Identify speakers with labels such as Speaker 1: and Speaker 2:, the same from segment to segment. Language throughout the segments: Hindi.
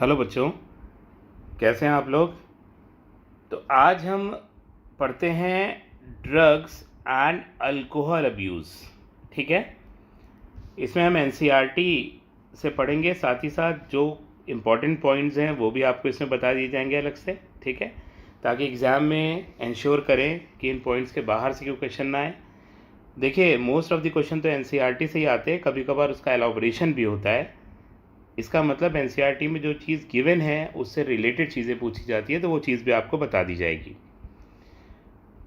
Speaker 1: हेलो बच्चों, कैसे हैं आप लोग। तो आज हम पढ़ते हैं ड्रग्स एंड अल्कोहल अब्यूज़। ठीक है, इसमें हम एनसीईआरटी से पढ़ेंगे, साथ ही साथ जो इम्पोर्टेंट पॉइंट्स हैं वो भी आपको इसमें बता दिए जाएंगे अलग से। ठीक है, ताकि एग्ज़ाम में इंश्योर करें कि इन पॉइंट्स के बाहर से कोई क्वेश्चन ना आए। देखिए, मोस्ट ऑफ द क्वेश्चन तो एनसीईआरटी से ही आते हैं, कभी कभार उसका एलाबोरेशन भी होता है। इसका मतलब एनसीईआरटी में जो चीज़ गिवन है उससे रिलेटेड चीज़ें पूछी जाती है, तो वो चीज़ भी आपको बता दी जाएगी।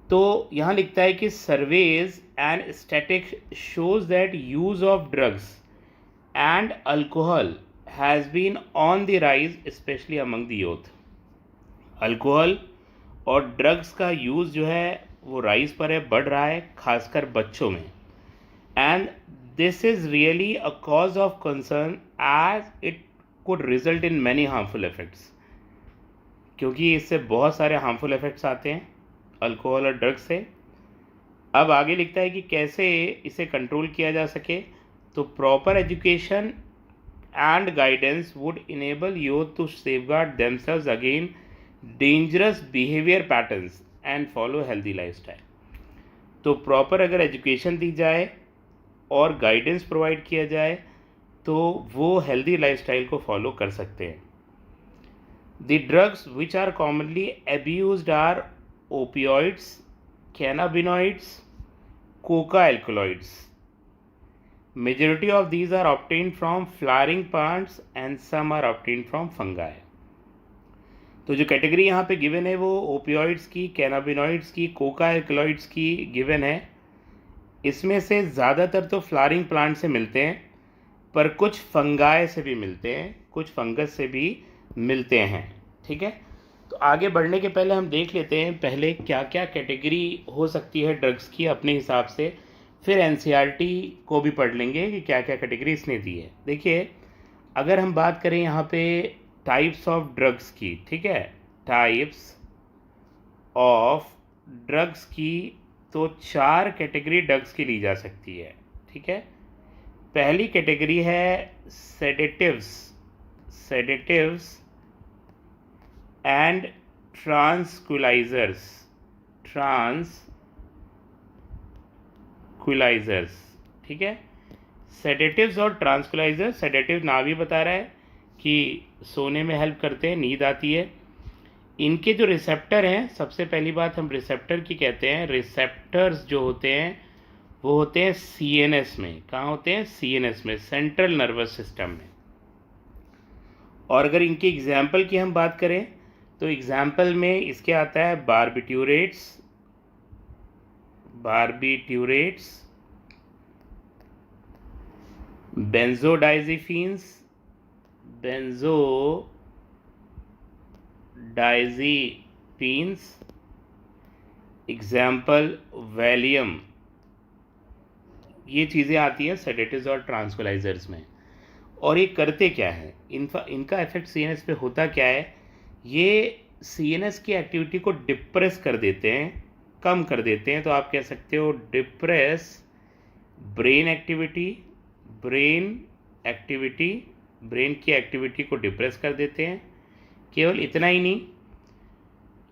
Speaker 1: तो यहाँ लिखता है कि surveys and static shows that use of drugs and alcohol has been on the rise specially among the youth. Alcohol और ड्रग्स का यूज़ जो है वो राइज पर है, बढ़ रहा है, खासकर बच्चों में। And this is really a cause of concern as it could result in many harmful effects, क्योंकि इससे बहुत सारे हार्मफुल इफ़ेक्ट्स आते हैं अल्कोहल और ड्रग्स से। अब आगे लिखता है कि कैसे इसे कंट्रोल किया जा सके। तो proper education and guidance would enable youth to safeguard themselves again dangerous behaviour patterns and follow healthy lifestyle. तो प्रॉपर अगर एजुकेशन दी जाए और गाइडेंस प्रोवाइड किया जाए तो वो हेल्दी लाइफस्टाइल को फॉलो कर सकते हैं। The drugs which are commonly abused are opioids, cannabinoids, coca alkaloids. Majority of these are obtained from flowering plants and some are obtained from fungi. तो जो कैटेगरी यहाँ पे गिवन है वो ओपियोइड्स की, कैनाबिनॉइड्स की, कोका एल्कलॉइड्स की गिवन है। इसमें से ज़्यादातर तो फ्लावरिंग प्लांट से मिलते हैं, पर कुछ फंगाई से भी मिलते हैं, कुछ फंगस से भी मिलते हैं। ठीक है, तो आगे बढ़ने के पहले हम देख लेते हैं पहले क्या क्या कैटेगरी हो सकती है ड्रग्स की अपने हिसाब से, फिर एनसीईआरटी को भी पढ़ लेंगे कि क्या क्या कैटेगरी इसने दी है। देखिए, अगर हम बात करें यहाँ पे टाइप्स ऑफ ड्रग्स की, ठीक है, टाइप्स ऑफ ड्रग्स की, तो 4 कैटेगरी ड्रग्स की ली जा सकती है। ठीक है, पहली कैटेगरी है सेडेटिव्स, सेडेटिव्स एंड ट्रांसक्विलाइजर्स, ट्रांसक्विलाइजर्स। ठीक है, सेडेटिव्स और ट्रांसक्विलाइजर्स। सेडेटिव नाम ही बता रहा है कि सोने में हेल्प करते हैं, नींद आती है। इनके जो रिसेप्टर हैं, सबसे पहली बात हम रिसेप्टर की कहते हैं। रिसेप्टर्स जो होते हैं वो होते हैं सीएनएस में। कहाँ होते हैं? सीएनएस में, सेंट्रल नर्वस सिस्टम में। और अगर इनके एग्जाम्पल की हम बात करें तो एग्जाम्पल में इसके आता है barbiturates, barbiturates, benzodiazepines, benzodiazepines, example Valium. ये चीज़ें आती हैं सेडेटिव्स और ट्रांसक्विलाइजर्स में। और ये करते क्या है, इनका इफेक्ट सीएनएस पे होता क्या है? ये सीएनएस की एक्टिविटी को डिप्रेस कर देते हैं, कम कर देते हैं। तो आप कह सकते हो depress brain activity, brain activity, brain की एक्टिविटी को डिप्रेस कर देते हैं। केवल इतना ही नहीं,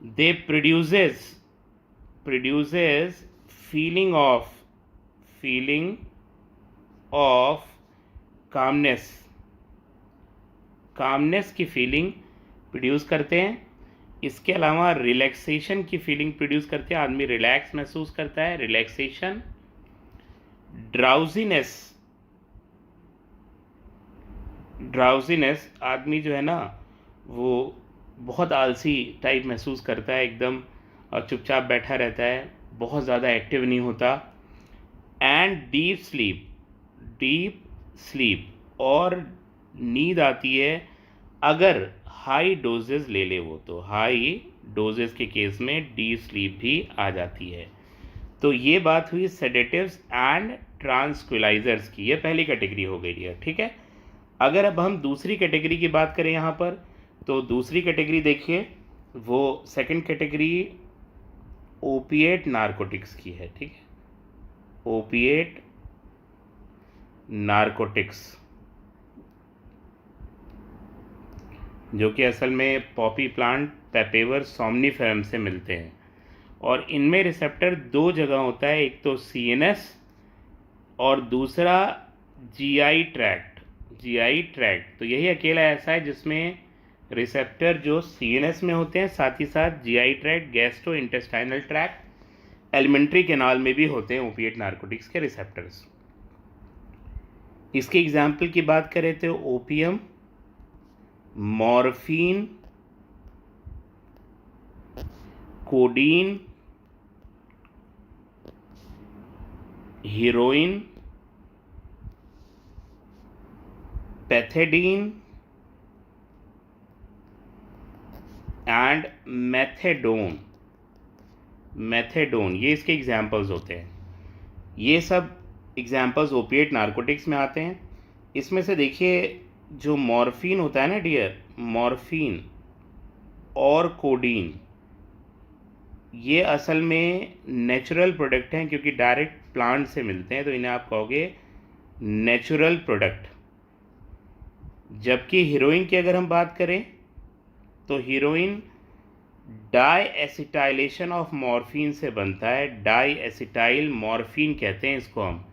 Speaker 1: दे produces feeling of calmness, calmness की फीलिंग प्रोड्यूस करते हैं। इसके अलावा रिलैक्सेशन की फीलिंग प्रोड्यूस करते हैं, आदमी रिलैक्स महसूस करता है, रिलैक्सेशन। ड्राउजीनेस, ड्राउजीनेस, आदमी जो है ना वो बहुत आलसी टाइप महसूस करता है, एकदम चुपचाप बैठा रहता है, बहुत ज़्यादा एक्टिव नहीं होता। And deep sleep, deep sleep, और नींद आती है अगर हाई डोजेस ले ले वो, तो हाई डोजेस के केस में डीप स्लीप भी आ जाती है। तो ये बात हुई सेडेटिव्स एंड ट्रांसक्विलाइजर्स की, ये पहली कैटेगरी हो गई है। ठीक है, अगर अब हम दूसरी कैटेगरी की बात करें यहाँ पर, तो दूसरी कैटेगरी देखिए, वो सेकंड कैटेगरी ओपिएट नारकोटिक्स की है। ठीक है, ओपिएट नारकोटिक्स। जो कि असल में पॉपी प्लांट पेपेवर सोमनीफेरम से मिलते हैं। और इनमें रिसेप्टर दो जगह होता है, एक तो सीएनएस और दूसरा जीआई ट्रैक्ट। जीआई ट्रैक्ट तो यही अकेला ऐसा है जिसमें रिसेप्टर जो सीएनएस में होते हैं, साथ ही साथ GI tract, gastro intestinal tract, alimentary canal में भी होते हैं ओपिएट नारकोटिक्स के रिसेप्टर्स। इसके एग्जाम्पल की बात करें तो opium, morphine, codeine, heroin, pethidine and methadone. Methadone ये इसके एग्जाम्पल्स होते हैं। ये सब एग्जाम्पल्स ओपिएट नारकोटिक्स में आते हैं। इसमें से देखिए जो मॉर्फिन होता है ना डियर, मॉर्फिन और कोडीन ये असल में नेचुरल प्रोडक्ट हैं, क्योंकि डायरेक्ट प्लांट से मिलते हैं, तो इन्हें आप कहोगे नेचुरल प्रोडक्ट। जबकि हीरोइन की अगर हम बात करें तो heroin diacetylation of morphine से बनता है। डाई एसिटाइल मॉर्फिन कहते हैं इसको हम।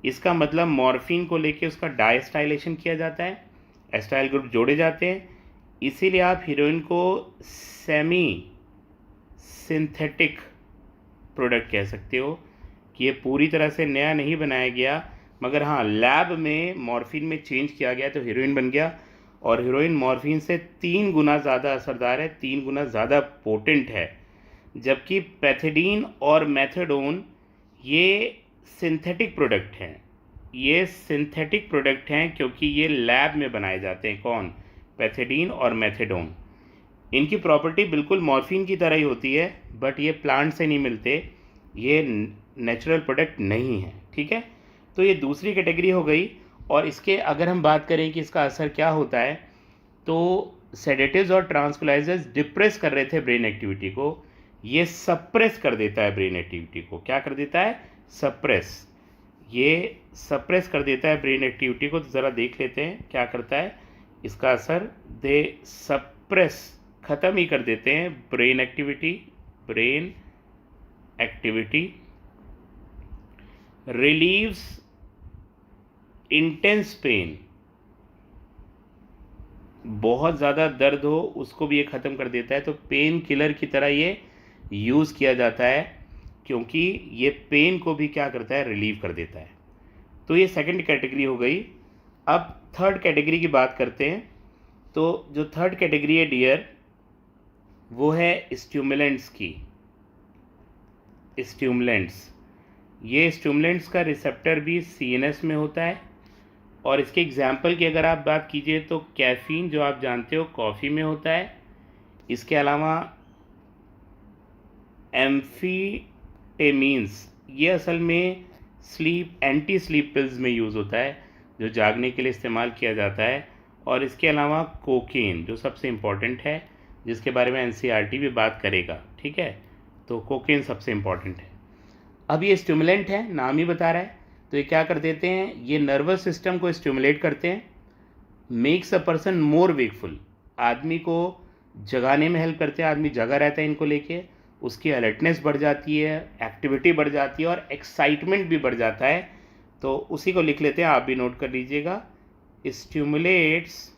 Speaker 1: इसका मतलब मॉर्फिन को लेके उसका डाइस्टाइलेशन किया जाता है, एस्टाइल ग्रुप जोड़े जाते हैं, इसीलिए आप हीरोइन को सेमी सिंथेटिक प्रोडक्ट कह सकते हो कि ये पूरी तरह से नया नहीं बनाया गया, मगर हाँ लैब में मॉर्फिन में चेंज किया गया तो हीरोइन बन गया। और हीरोइन मॉर्फिन से 3 गुना ज़्यादा असरदार है, 3 गुना ज़्यादा पोटेंट है। जबकि पैथेडीन और मेथेडोन ये सिंथेटिक प्रोडक्ट हैं। ये सिंथेटिक प्रोडक्ट हैं क्योंकि ये लैब में बनाए जाते हैं। कौन? पैथेडीन और मेथेडोन। इनकी प्रॉपर्टी बिल्कुल मॉर्फिन की तरह ही होती है, बट ये प्लांट से नहीं मिलते, ये नेचुरल प्रोडक्ट नहीं है। ठीक है, तो ये दूसरी कैटेगरी हो गई। और इसके अगर हम बात करें कि इसका असर क्या होता है, तो सेडेटिव्स और ट्रांसक्विलाइजर्स डिप्रेस कर रहे थे ब्रेन एक्टिविटी को, ये सप्रेस कर देता है ब्रेन एक्टिविटी को। क्या कर देता है? सप्रेस। ये सप्रेस कर देता है ब्रेन एक्टिविटी को। तो ज़रा देख लेते हैं क्या करता है इसका असर। दे सप्रेस, ख़त्म ही कर देते हैं brain activity. Brain activity relieves intense pen, बहुत ज़्यादा दर्द हो उसको भी ये ख़त्म कर देता है। तो पेन किलर की तरह ये यूज़ किया जाता है, क्योंकि ये पेन को भी क्या करता है? रिलीव कर देता है। तो ये सेकंड कैटेगरी हो गई। अब थर्ड कैटेगरी की बात करते हैं। तो जो थर्ड कैटेगरी है डियर, वो है स्टिमुलेंट्स की। स्टिमुलेंट्स, ये स्टिमुलेंट्स का रिसेप्टर भी सीएनएस में होता है। और इसके एग्जाम्पल की अगर आप बात कीजिए तो कैफ़ीन, जो आप जानते हो कॉफ़ी में होता है। इसके अलावा एम्फीटेमीन्स, ये असल में एंटी स्लीप पिल्स में यूज़ होता है, जो जागने के लिए इस्तेमाल किया जाता है। और इसके अलावा कोकेन, जो सबसे इम्पॉर्टेंट है, जिसके बारे में एनसीईआरटी भी बात करेगा। ठीक है, तो कोकेन सबसे इम्पॉर्टेंट है। अब ये स्टिमुलेंट है, नाम ही बता रहा है। तो ये क्या कर देते हैं? ये नर्वस सिस्टम को स्टिमुलेट करते हैं। Makes a person more wakeful, आदमी को जगाने में हेल्प करते हैं। आदमी जगा रहता है इनको लेके, उसकी अलर्टनेस बढ़ जाती है, एक्टिविटी बढ़ जाती है और एक्साइटमेंट भी बढ़ जाता है। तो उसी को लिख लेते हैं, आप भी नोट कर लीजिएगा। Stimulates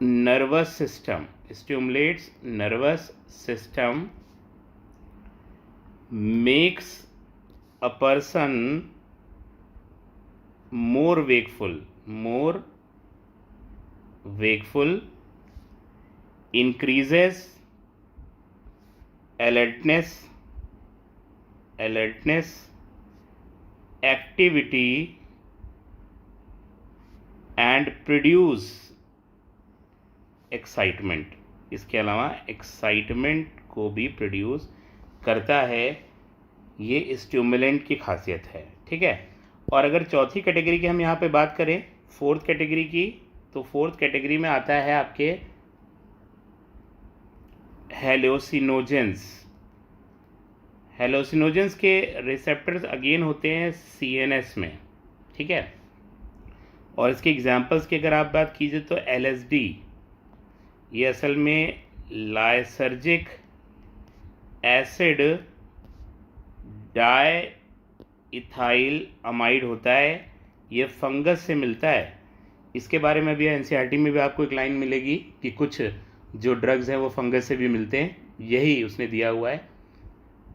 Speaker 1: nervous system, stimulates nervous system, makes a person more wakeful, increases alertness, activity and produce excitement। इसके अलावा एक्साइटमेंट को भी प्रोड्यूस करता है। ये स्टिमुलेंट की खासियत है। ठीक है, और अगर चौथी कैटेगरी की हम यहाँ पे बात करें, फोर्थ कैटेगरी की, तो फोर्थ कैटेगरी में आता है आपके हेलोसिनोजेंस। हेलोसिनोजेंस के रिसेप्टर्स अगेन होते हैं सीएनएस में। ठीक है, और इसके एग्जांपल्स की अगर आप बात कीजिए तो LSD, ये असल में lysergic acid di ethyl amide होता है। ये फंगस से मिलता है। इसके बारे में भी NCERT में भी आपको एक लाइन मिलेगी कि कुछ जो ड्रग्स हैं वो फंगस से भी मिलते हैं, यही उसने दिया हुआ है,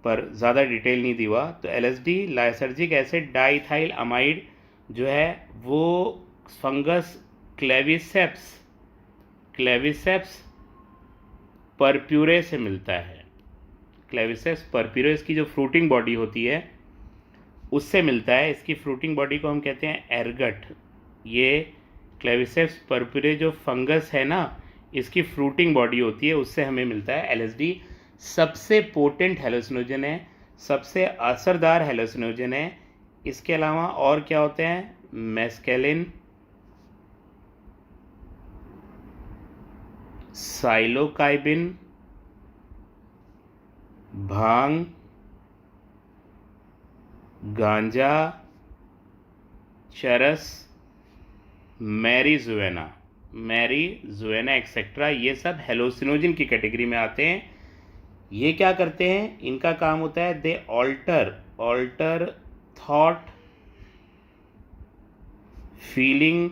Speaker 1: पर ज़्यादा डिटेल नहीं दी हुआ। तो LSD lysergic acid diethyl amide जो है वो फंगस क्लेविसेप्स परप्यूरे से मिलता है। क्लेविसेप्स परप्यूरे की जो फ्रूटिंग बॉडी होती है उससे मिलता है। इसकी फ्रूटिंग बॉडी को हम कहते हैं एर्गट। ये क्लेविसेप्स परप्यूरे जो फंगस है ना, इसकी फ्रूटिंग बॉडी होती है, उससे हमें मिलता है। LSD सबसे पोटेंट हेलोसिनोजन है, सबसे असरदार हेलोसिनोजन है। इसके अलावा और क्या होते हैं? मेस्केलिन, साइलोकाइबिन, भांग, गांजा, चरस, मैरीजुएना एक्सेट्रा, ये सब हेलोसिनोजन की कैटेगरी में आते हैं। ये क्या करते हैं? इनका काम होता है दे ऑल्टर थॉट, फीलिंग,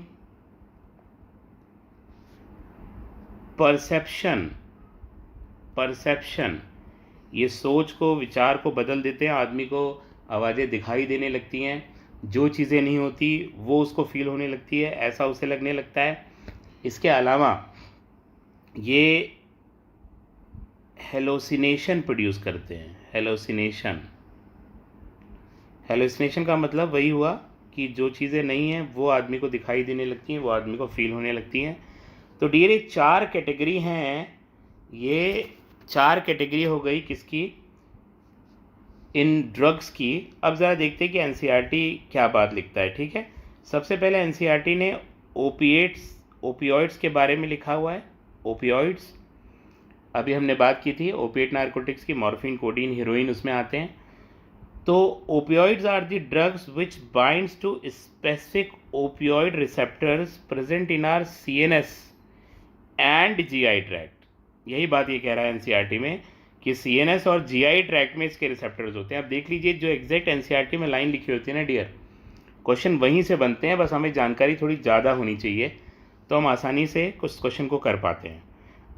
Speaker 1: परसेप्शन, ये सोच को, विचार को बदल देते हैं। आदमी को आवाज़ें दिखाई देने लगती हैं, जो चीज़ें नहीं होती वो उसको फील होने लगती है, ऐसा उसे लगने लगता है। इसके अलावा ये हेलोसिनेशन प्रोड्यूस करते हैं। हेलोसिनेशन का मतलब वही हुआ कि जो चीज़ें नहीं हैं वो आदमी को दिखाई देने लगती हैं, वो आदमी को फील होने लगती हैं। तो डियर, ये 4 कैटेगरी हैं। ये 4 कैटेगरी हो गई किसकी? इन ड्रग्स की। अब ज़रा देखते हैं कि NCERT क्या बात लिखता है। ठीक है, सबसे पहले NCERT ने ओपियोइड्स के बारे में लिखा हुआ है। ओपियोइड्स, अभी हमने बात की थी ओपिएट नारकोटिक्स की, मॉर्फिन, कोडीन, हीरोइन उसमें आते हैं। तो opioids are the drugs which binds to specific opioid receptors present in our CNS and GI tract. यही बात ये कह रहा है NCERT में कि CNS और GI ट्रैक्ट में इसके रिसेप्टर्स होते हैं। अब देख लीजिए, जो एग्जैक्ट NCERT में लाइन लिखी होती है ना डियर, क्वेश्चन वहीं से बनते हैं, बस हमें जानकारी थोड़ी ज़्यादा होनी चाहिए तो हम आसानी से कुछ क्वेश्चन को कर पाते हैं।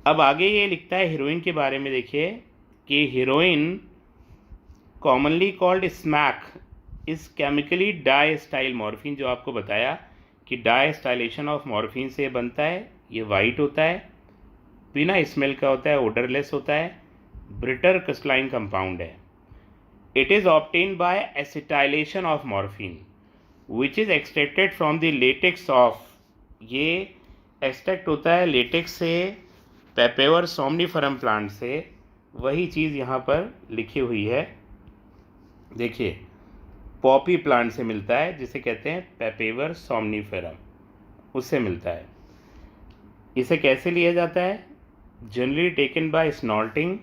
Speaker 1: अब आगे ये लिखता है हीरोइन के बारे में। देखिए कि हीरोइन कॉमनली कॉल्ड स्मैक इस केमिकली डाइस्टाइल मॉर्फिन, जो आपको बताया कि डाइस्टाइलेशन ऑफ मॉर्फिन से बनता है। ये वाइट होता है, बिना स्मेल का होता है, ओडरलेस होता है, ब्रिटर क्रिस्टलाइन कंपाउंड है। It is obtained by acetylation of morphine which is extracted from the latex of, ये एक्सट्रैक्ट होता है लेटेक्स से, पेपेवर सोमनिफरम प्लांट से। वही चीज़ यहाँ पर लिखी हुई है। देखिए, पॉपी प्लांट से मिलता है, जिसे कहते हैं पेपेवर सोमनिफरम, उससे मिलता है। इसे कैसे लिया जाता है? Generally taken by snorting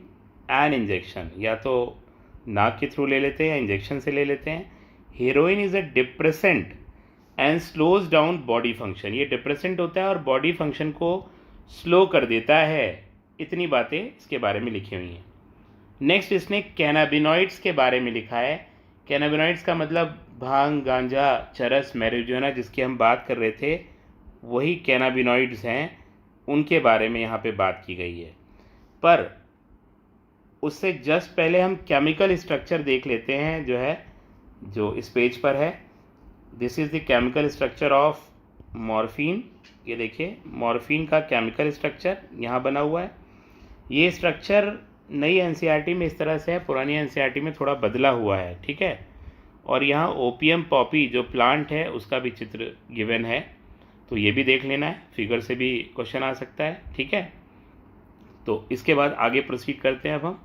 Speaker 1: and injection, या तो नाक के थ्रू ले लेते हैं या इंजेक्शन से ले लेते हैं। Heroine is a depressant and slows down body function, ये डिप्रेसेंट होता है और बॉडी फंक्शन को स्लो कर देता है। इतनी बातें इसके बारे में लिखी हुई हैं। नेक्स्ट, इसने कैनाबिनॉइड्स के बारे में लिखा है। कैनाबिनॉइड्स का मतलब भांग, गांजा, चरस, मैरिजुआना, जिसकी हम बात कर रहे थे, वही कैनाबिनॉइड्स हैं, उनके बारे में यहाँ पे बात की गई है। पर उससे जस्ट पहले हम केमिकल स्ट्रक्चर देख लेते हैं, जो इस पेज पर है। This is the chemical structure of morphine. ये देखिए, मॉर्फिन का केमिकल स्ट्रक्चर यहाँ बना हुआ है। ये स्ट्रक्चर नई NCERT में इस तरह से है, पुरानी NCERT में थोड़ा बदला हुआ है। ठीक है, और यहाँ ओपियम पॉपी जो प्लांट है उसका भी चित्र गिवन है, तो ये भी देख लेना है, फिगर से भी क्वेश्चन आ सकता है। ठीक है, तो इसके बाद आगे प्रोसीड करते हैं। अब हम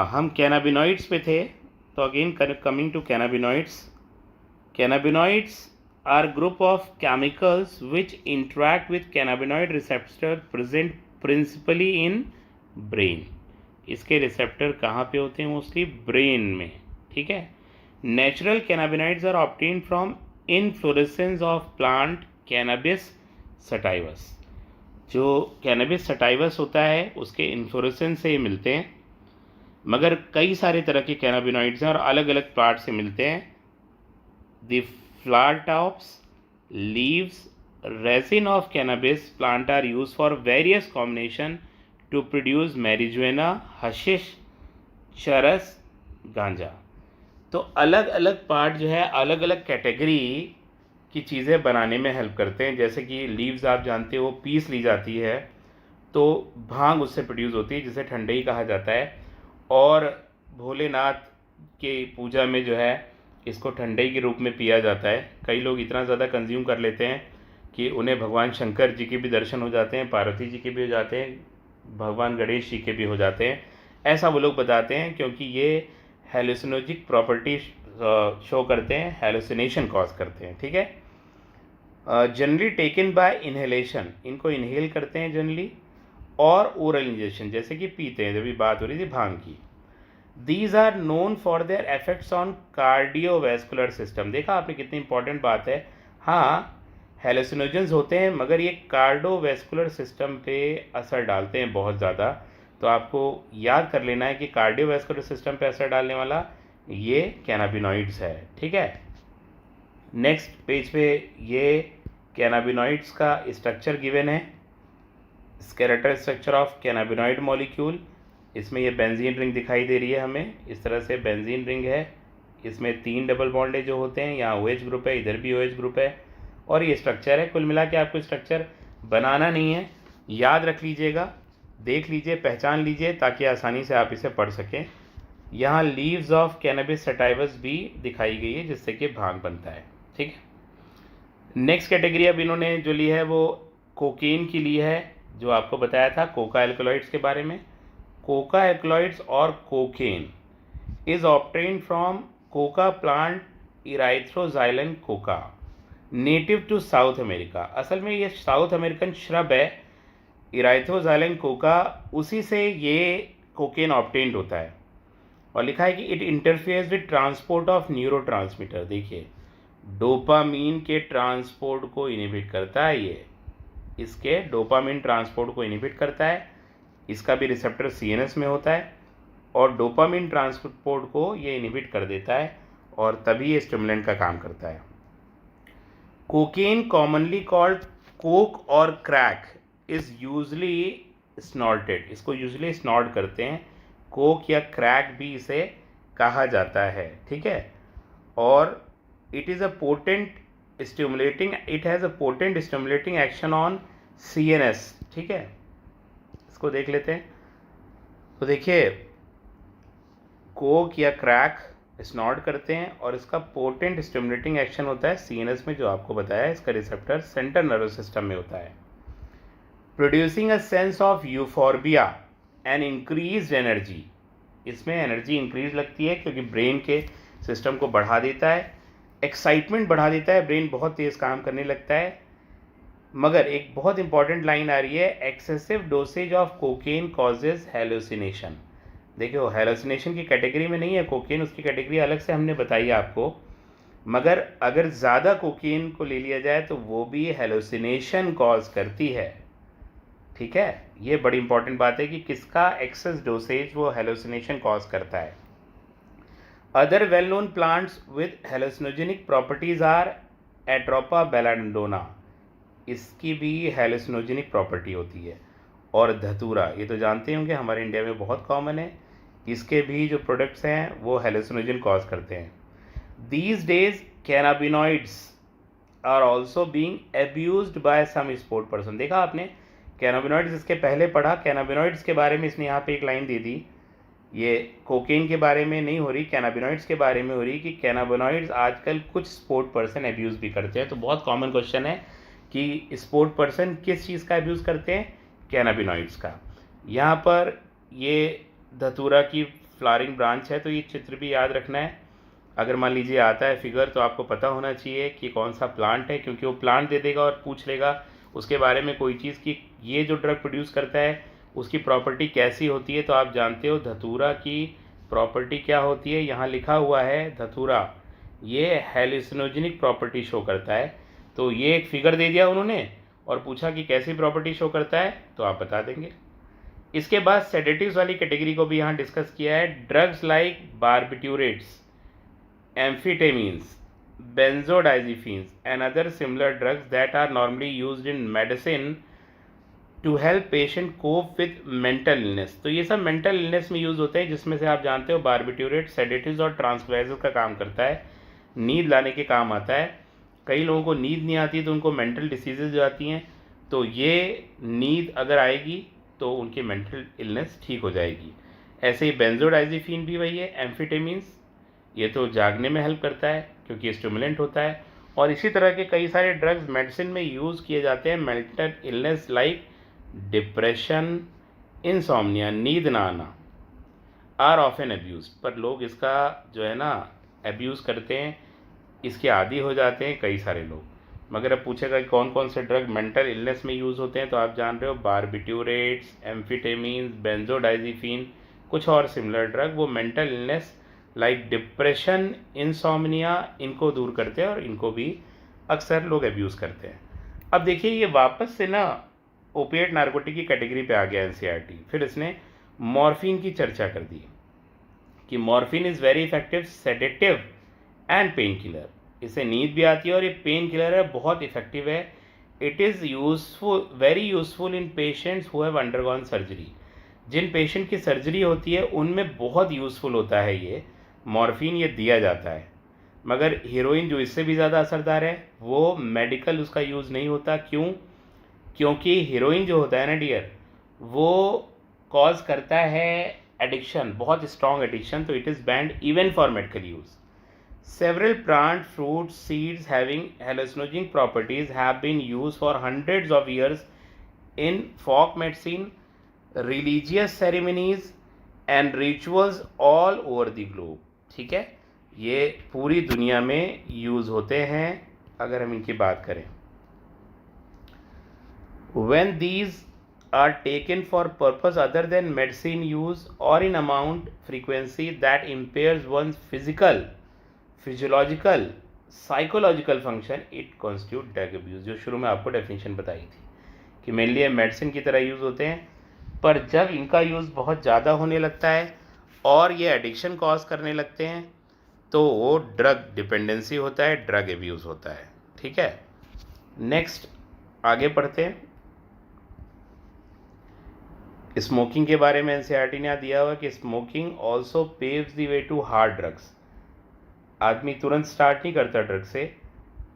Speaker 1: हम कैनाबिनॉइड्स पे थे, तो again coming to cannabinoids are group of chemicals which interact with cannabinoid receptor present principally in brain। इसके रिसेप्टर कहाँ पे होते हैं? मोस्टली ब्रेन में। ठीक है, natural cannabinoids are obtained from inflorescence of plant cannabis sativus. जो कैनबिस सटाइवस होता है उसके इन्फ्लोरेसेंस से मिलते हैं, मगर कई सारे तरह के कैनाबिनॉइड्स हैं और अलग अलग प्लांट से मिलते हैं। The flower tops, leaves, resin of cannabis plant are used for various combination to produce marijuana, hashish, चरस, गांजा। तो अलग अलग पार्ट जो है अलग अलग कैटेगरी की चीज़ें बनाने में हेल्प करते हैं। जैसे कि लीव्स आप जानते हो पीस ली जाती है तो भांग उससे प्रोड्यूस होती है जिसे ठंडई कहा जाता है, और भोलेनाथ के पूजा में जो है इसको ठंडई के रूप में पिया जाता है। कई लोग इतना ज़्यादा कंज्यूम कर लेते हैं कि उन्हें भगवान शंकर जी के भी दर्शन हो जाते हैं, पार्वती जी के भी हो जाते हैं, भगवान गणेश जी के भी हो जाते हैं, ऐसा वो लोग बताते हैं, क्योंकि ये हेलुसिनोजिक प्रॉपर्टी शो करते हैं, हेलुसिनेशन कॉज करते हैं। ठीक है, जनरली टेकन बाय इनहेलेशन, इनको इनहेल करते हैं जनरली, और ओरल इंजेक्शन जैसे कि पीते हैं, जब भी बात हो रही थी भांग की। These are known for their effects on cardiovascular system. देखा आपने कितनी इंपॉर्टेंट बात है। हाँ, हेलुसिनोजेंस होते हैं मगर ये कार्डियोवैस्कुलर सिस्टम पे असर डालते हैं बहुत ज़्यादा। तो आपको याद कर लेना है कि कार्डियोवैस्कुलर सिस्टम पे असर डालने वाला ये कैनाबिनॉइड्स है। ठीक है, नेक्स्ट पेज पे ये कैनाबिनॉइड्स का स्ट्रक्चर गिवन है, skeletal structure of cannabinoid molecule. इसमें ये बेंजीन रिंग दिखाई दे रही है हमें, इस तरह से बेंजीन रिंग है। इसमें 3 डबल बॉन्ड जो होते हैं, यहाँ OH ग्रुप है, इधर भी OH ग्रुप है, और ये स्ट्रक्चर है। कुल मिला के आपको स्ट्रक्चर बनाना नहीं है, याद रख लीजिएगा, देख लीजिए, पहचान लीजिए, ताकि आसानी से आप इसे पढ़ सकें। यहाँ लीव्स ऑफ कैनबिस सटाइवस भी दिखाई गई है जिससे कि भांग बनता है। ठीक है, नेक्स्ट कैटेगरी अब इन्होंने जो ली है वो कोकेन की ली है, जो आपको बताया था कोका एल्कलॉइड्स के बारे में। कोका एल्कलॉइड्स और cocaine is obtained from coca plant Erythroxylum coca, native to South America. असल में ये साउथ अमेरिकन श्रब है इराइथ्रोजाइलन कोका, उसी से ये कोकेन ऑब्टेन्ड होता है। और लिखा है कि it interferes with transport of neurotransmitter. देखिए, डोपामीन के ट्रांसपोर्ट को इनहिबिट करता है ये, इसके डोपामीन ट्रांसपोर्ट को इनहिबिट करता है। इसका भी रिसेप्टर CNS में होता है, और डोपामीन ट्रांसपोर्ट को ये इनहिबिट कर देता है, और तभी ये स्टिमुलेंट का काम करता है। कोकेन कॉमनली कॉल्ड कोक और क्रैक इज़ यूजली स्नॉर्टेड, इसको यूजली स्नॉर्ट करते हैं। कोक या क्रैक भी इसे कहा जाता है। ठीक है, और it is a potent stimulating, it has a potent stimulating action on CNS। ठीक है, इसको देख लेते हैं। तो देखिए, कोक या क्रैक स्नॉर्ट करते हैं और इसका पोटेंट स्टिमुलेटिंग एक्शन होता है CNS में, जो आपको बताया है, इसका रिसेप्टर सेंट्रल नर्वस सिस्टम में होता है। Producing a sense of euphorbia and increase energy, इसमें एनर्जी इंक्रीज लगती है क्योंकि ब्रेन के सिस्टम को बढ़ा देता है, एक्साइटमेंट बढ़ा देता है, ब्रेन बहुत तेज़ काम करने लगता है। मगर एक बहुत इंपॉर्टेंट लाइन आ रही है, excessive dosage of cocaine causes hallucination. देखियो, हेलुसिनेशन की कैटेगरी में नहीं है कोकेन, उसकी कैटेगरी अलग से हमने बताई है आपको, मगर अगर ज़्यादा कोकेन को ले लिया जाए तो वो भी हेलुसिनेशन कॉज करती है। ठीक है, ये बड़ी इंपॉर्टेंट बात है कि किसका एक्सेस डोसेज वो हेलुसिनेशन कॉज करता है। Other well known plants with hallucinogenic properties are atropa belladonna, इसकी भी हेलुसिनोजेनिक प्रॉपर्टी होती है। और धतूरा, ये तो जानते होंगे, हमारे इंडिया में बहुत कॉमन है, इसके भी जो प्रोडक्ट्स हैं वो हेलुसिनोजन कॉज करते हैं। These days cannabinoids are also being abused by some sport person. देखा आपने, कैनाबिनॉइड्स इसके पहले पढ़ा, कैनाबिनॉइड्स के बारे में इसने यहाँ पे एक लाइन दे दी। ये कोकेन के बारे में नहीं हो रही, कैनाबिनॉइड्स के बारे में हो रही कि कैनाबिनॉइड्स आजकल कुछ स्पोर्ट पर्सन एब्यूज़ भी करते हैं। तो बहुत कॉमन क्वेश्चन है कि स्पोर्ट पर्सन किस चीज़ का एब्यूज़ करते हैं, कैनाबिनॉइड्स का। यहाँ पर ये धतूरा की फ्लावरिंग ब्रांच है, तो ये चित्र भी याद रखना है। अगर मान लीजिए आता है फिगर तो आपको पता होना चाहिए कि कौन सा प्लांट है, क्योंकि वो प्लांट दे देगा और पूछ लेगा उसके बारे में कोई चीज़ कि ये जो ड्रग प्रोड्यूस करता है उसकी प्रॉपर्टी कैसी होती है। तो आप जानते हो धतूरा की प्रॉपर्टी क्या होती है, यहाँ लिखा हुआ है धतूरा, ये हेलुसिनोजेनिक प्रॉपर्टी शो करता है। तो ये एक फिगर दे दिया उन्होंने और पूछा कि कैसी प्रॉपर्टी शो करता है, तो आप बता देंगे। इसके बाद सेडेटिव्स वाली कैटेगरी को भी यहाँ डिस्कस किया है। Drugs like barbiturates, amphetamines, benzodiazepines and other similar drugs that are normally used in medicine to help patient cope with mental illness। तो ये सब mental illness में यूज़ होते हैं, जिसमें से आप जानते हो बारबिट्यूरेट सेडेटिव्स और ट्रांसक्वाइजर का काम करता है, नींद लाने के काम आता है। कई लोगों को नींद नहीं आती तो उनको मेंटल डिसीजेज हो जाती हैं, तो ये नींद अगर आएगी तो उनकी मेंटल इलनेस ठीक हो जाएगी। ऐसे ही बेंजोडाइजिफिन भी वही है। एम्फीटेमिन्स, ये तो जागने में हेल्प करता है क्योंकि स्टिमुलेंट होता है। और इसी तरह के कई सारे ड्रग्स मेडिसिन में यूज़ किए जाते हैं mental illness like depression, insomnia, नींद ना आना, आर ऑफन अब्यूज। पर लोग इसका जो है ना अब्यूज़ करते हैं, इसके आदी हो जाते हैं कई सारे लोग। मगर अब पूछेगा कि कौन कौन से ड्रग मेंटल इलनेस में यूज़ होते हैं, तो आप जान रहे हो बारबिट्यूरेट्स, एम्फीटेमिन्स, बेंजोडाइजिफिन, कुछ और सिमिलर ड्रग वो mental illness like depression, insomnia, इनको दूर करते हैं और इनको भी अक्सर लोग अब्यूज़ करते हैं। अब देखिए ये वापस से ना ओपिएट नार्कोटिक की कैटेगरी पे आ गया एनसीईआरटी। फिर इसने मॉर्फिन की चर्चा कर दी कि morphine is very effective sedative and pain killer. इससे नींद भी आती है और ये पेन किलर है, बहुत इफेक्टिव है। It is useful, very useful in patients who have undergone surgery. जिन पेशेंट की सर्जरी होती है उनमें बहुत यूज़फुल होता है ये मॉर्फिन, ये दिया जाता है। मगर हीरोइन जो इससे भी ज़्यादा असरदार है वो मेडिकल उसका यूज़ नहीं होता। क्यों? क्योंकि हीरोइन जो होता है ना डियर, वो कॉज करता है एडिक्शन, बहुत स्ट्रॉन्ग एडिक्शन, तो it is band even for medical use. Several plant, fruits, seeds having hallucinogenic properties have been used for hundreds of years in folk medicine, religious ceremonies and rituals all over the globe। ठीक है, ये पूरी दुनिया में यूज़ होते हैं। अगर हम इनकी बात करें, when these are taken for purpose other than medicine use or in amount frequency that impairs one's physical, physiological, psychological function, it constitute drug abuse. जो शुरू में आपको डेफिनेशन बताई थी कि मेनली ये मेडिसिन की तरह यूज़ होते हैं, पर जब इनका यूज़ बहुत ज़्यादा होने लगता है और ये एडिक्शन कॉज करने लगते हैं तो वो ड्रग डिपेंडेंसी होता है, ड्रग अब्यूज़ होता है। ठीक है, नेक्स्ट आगे पढ़ते हैं। स्मोकिंग के बारे में एनसीईआरटी ने दिया हुआ कि smoking also paves the way to hard drugs. आदमी तुरंत स्टार्ट नहीं करता ड्रग से,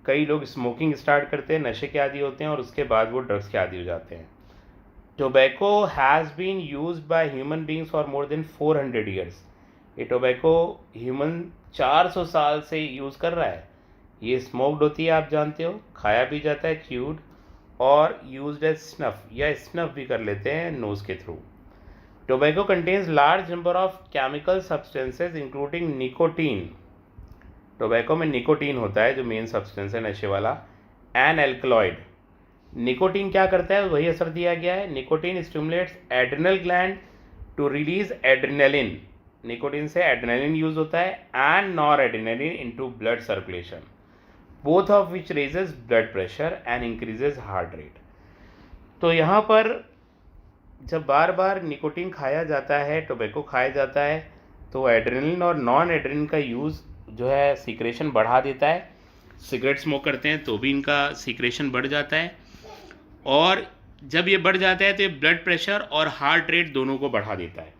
Speaker 1: कई लोग स्मोकिंग स्टार्ट करते हैं, नशे के आदी होते हैं और उसके बाद वो ड्रग्स के आदी हो जाते हैं। Tobacco has been use by human beings for more than 400 years. ये टोबैको ह्यूमन 400 साल से यूज़ कर रहा है। ये स्मोक्ड होती है, आप जानते हो, खाया भी जाता है च्यूड, और यूज्ड एज स्नफ, या स्नफ भी कर लेते हैं नोज़ के through. Tobacco contains large number of chemical substances including nicotine. Tobacco में निकोटीन होता है जो मेन सब्सटेंस है नशे वाला, एन एल्कलॉइड। निकोटीन क्या करता है, वही असर दिया गया है। Nicotine stimulates adrenal gland to release adrenaline. Nicotine से एड्रिनलिन यूज होता है and noradrenaline into blood circulation, both of which raises blood pressure and increases heart rate. तो यहाँ पर जब बार बार निकोटीन खाया जाता है, टोबैको खाया जाता है, तो एड्रिनलिन और नॉन एड्रिनलिन का यूज़ जो है सीक्रेशन बढ़ा देता है। सिगरेट स्मोक करते हैं तो भी इनका सीक्रेशन बढ़ जाता है, और जब ये बढ़ जाता है तो ये ब्लड प्रेशर और हार्ट रेट दोनों को बढ़ा देता है।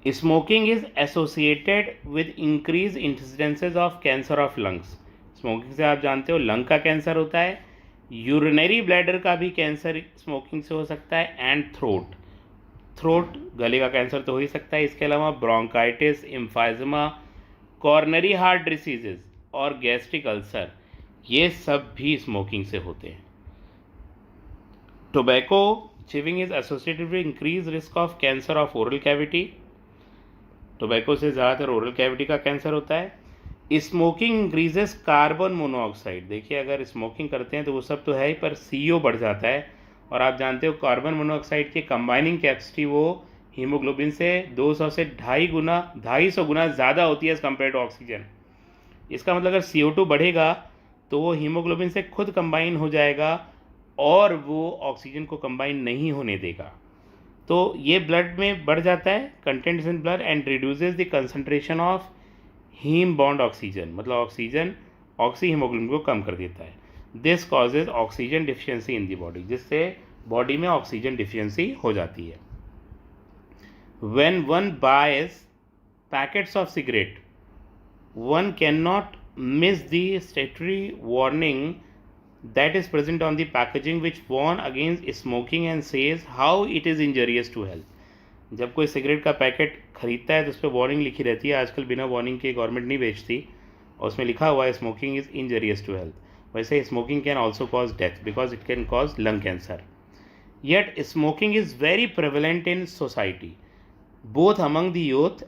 Speaker 1: Smoking is associated with increase incidences of cancer of lungs. Smoking से आप जानते हो लंग का कैंसर होता है, यूरिनरी ब्लैडर का भी कैंसर स्मोकिंग से हो सकता है, एंड थ्रोट गले का कैंसर तो हो ही सकता है। इसके अलावा ब्रोंकाइटिस, एम्फाइजमा, कॉर्नरी हार्ट डिसीजेज और गैस्ट्रिक अल्सर, ये सब भी स्मोकिंग से होते हैं। Tobacco chewing is associated with increase risk of cancer of oral cavity. Tobacco से ज़्यादातर ओरल कैविटी का कैंसर होता है। Smoking increases carbon monoxide. देखिए अगर स्मोकिंग करते हैं तो वो सब तो है ही, पर CO बढ़ जाता है, और आप जानते हो कार्बन मोनोऑक्साइड की कंबाइनिंग कैपेसिटी वो हीमोग्लोबिन से 200 से 250 गुना ज़्यादा होती है एज़ कम्पेयर टू ऑक्सीजन। इसका मतलब अगर CO2 बढ़ेगा तो वो हीमोग्लोबिन से खुद कंबाइन हो जाएगा और वो ऑक्सीजन को कंबाइन नहीं होने देगा। तो ये ब्लड में बढ़ जाता है, contents in blood, and reduces the concentration of haem bound oxygen, मतलब ऑक्सीजन ऑक्सी हीमोग्लोबिन को कम कर देता है। This causes oxygen deficiency in the body, जिससे बॉडी में ऑक्सीजन डिफिशियंसी हो जाती है। When one buys packets of cigarette, one cannot miss the statutory warning that is present on the packaging which warn against smoking and says how it is injurious to health. जब कोई सिगरेट का पैकेट खरीदता है तो उस पर वार्निंग लिखी रहती है। आजकल बिना वार्निंग के गवर्नमेंट नहीं बेचती, और उसमें लिखा हुआ है smoking is injurious to health. वैसे smoking can also cause death because it can cause lung cancer. Yet smoking is very prevalent in society both among the youth,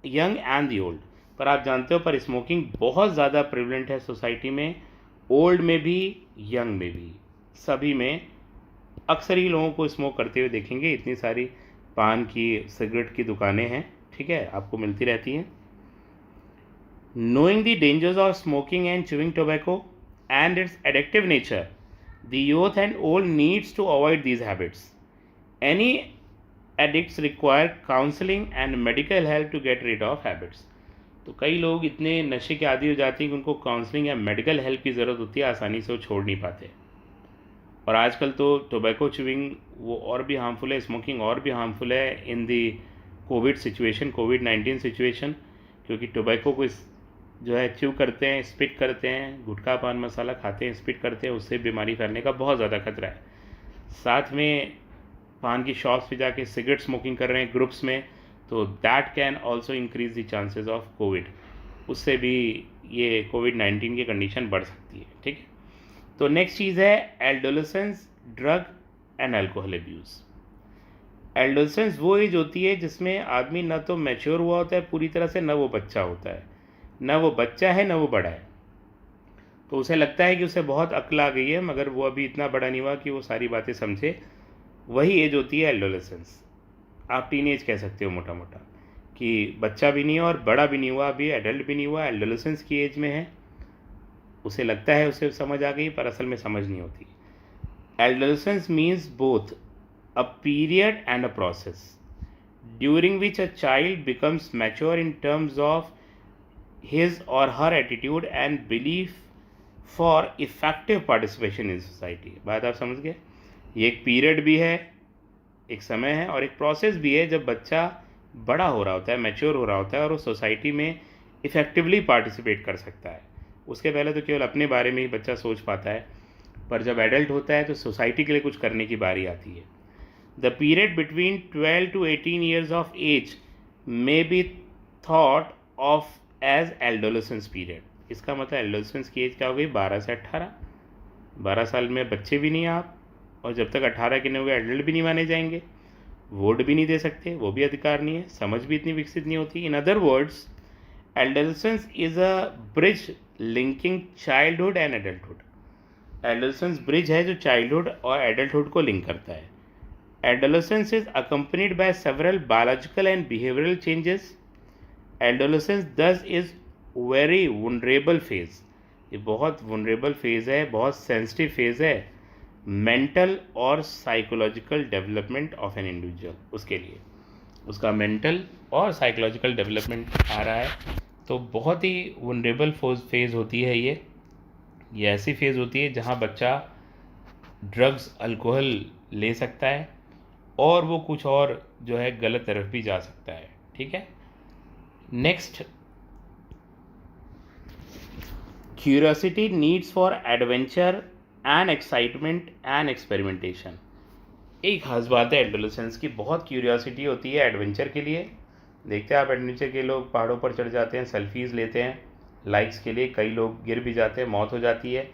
Speaker 1: young and the old. पर आप जानते हो, पर स्मोकिंग बहुत ज़्यादा प्रेवलेंट है सोसाइटी में, ओल्ड में भी, यंग में भी, सभी में। अक्सर ही लोगों को स्मोक करते हुए देखेंगे। इतनी सारी पान की, सिगरेट की दुकानें हैं, ठीक है, आपको मिलती रहती हैं। Knowing the dangers of smoking and chewing tobacco and its addictive nature, the youth and old needs to avoid these habits. Any addicts require counselling and medical help to get rid of habits. तो कई लोग इतने नशे के आदी हो जाते हैं कि उनको काउंसलिंग या मेडिकल हेल्प की ज़रूरत होती है, आसानी से वो छोड़ नहीं पाते। और आजकल तो टोबैको च्यूइंग वो और भी हार्मफुल है, स्मोकिंग और भी हार्मफुल है इन दी कोविड सिचुएशन, कोविड-19 सिचुएशन, क्योंकि टोबैको को जो है च्यू करते हैं, स्पिट करते हैं, गुटखा पान मसाला खाते हैं, स्पिट करते हैं, उससे बीमारी फैलने का बहुत ज़्यादा खतरा है। साथ में पान की शॉप्स पे जाके सिगरेट स्मोकिंग कर रहे हैं ग्रुप्स में, तो that can also increase the chances of Covid. उससे भी ये कोविड-19 की कंडीशन बढ़ सकती है, ठीक है। तो नेक्स्ट चीज़ है adolescence, drug and alcohol abuse. Adolescence वो एज होती है जिसमें आदमी ना तो मैच्योर हुआ होता है पूरी तरह से, ना वो बच्चा होता है, ना वो बच्चा है ना वो बड़ा है। तो उसे लगता है कि उसे बहुत अक्ल आ गई है, मगर वो अभी इतना बड़ा नहीं हुआ कि वो सारी बातें समझे। वही एज होती है एडोलेसेंस। आप टीन एज कह सकते हो मोटा मोटा, कि बच्चा भी नहीं है और बड़ा भी नहीं हुआ, अभी एडल्ट भी नहीं हुआ, एडोलेसेंस की एज में है। उसे लगता है उसे समझ आ गई, पर असल में समझ नहीं होती। Adolescence means both a period and a process during which a child becomes mature in terms of his or her attitude and belief for effective participation in society. बात आप समझ गए? ये एक पीरियड भी है, एक समय है, और एक प्रोसेस भी है जब बच्चा बड़ा हो रहा होता है, मैच्योर हो रहा होता है, और वो सोसाइटी में इफ़ेक्टिवली पार्टिसिपेट कर सकता है। उसके पहले तो केवल अपने बारे में ही बच्चा सोच पाता है, पर जब एडल्ट होता है तो सोसाइटी के लिए कुछ करने की बारी आती है। The period between 12 to 18 years of age may be thought of as adolescence period. इसका मतलब एडोलेसेंस की एज क्या हो गई? 12 से 18। 12 साल में बच्चे भी नहीं आप, और जब तक 18 के नहीं हो गए एडल्ट भी नहीं माने जाएंगे, वोट भी नहीं दे सकते, वो भी अधिकार नहीं है, समझ भी इतनी विकसित नहीं होती। In other words, adolescence is a bridge linking childhood and adulthood. Adolescence bridge है जो चाइल्डहुड और एडल्टहुड को लिंक करता है। Adolescence is accompanied by several biological and behavioural changes. Adolescence दस इज वेरी वनरेबल फेज। ये बहुत वनरेबल फेज है, बहुत सेंसिटिव फेज है मेंटल और psychological development of an individual. उसके लिए उसका मेंटल और साइकोलॉजिकल डेवलपमेंट आ रहा है, तो बहुत ही वनरेबल फेज़ होती है ये ऐसी फेज़ होती है जहाँ बच्चा ड्रग्स, अल्कोहल ले सकता है, और वो कुछ और जो है गलत तरफ भी जा सकता है, ठीक है। Next, curiosity needs for adventure and excitement and experimentation. एक खास बात है एडोलेसेंस की, बहुत क्यूरियोसिटी होती है एडवेंचर के लिए। देखते हैं आप, एडवेंचर के लोग पहाड़ों पर चढ़ जाते हैं, सेल्फीज़ लेते हैं लाइक्स के लिए, कई लोग गिर भी जाते हैं, मौत हो जाती है।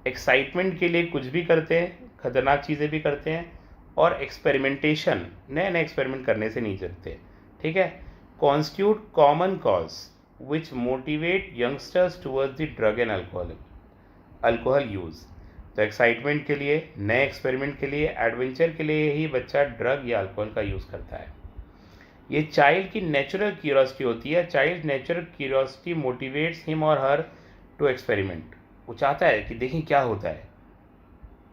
Speaker 1: एक्साइटमेंट के लिए कुछ भी करते हैं, ख़तरनाक चीज़ें भी करते हैं, और एक्सपेरिमेंटेशन, नए नए एक्सपेरिमेंट करने से नहीं जरते, ठीक है। Constitute common cause which motivate youngsters towards the drug and alcohol use. तो एक्साइटमेंट के लिए, नए एक्सपेरिमेंट के लिए, एडवेंचर के लिए ही बच्चा ड्रग या अल्कोहल का यूज़ करता है। ये चाइल्ड की नेचुरल क्यूरियोसिटी होती है। Child natural curiosity motivates him or her to experiment. वो चाहता है कि देखें क्या होता है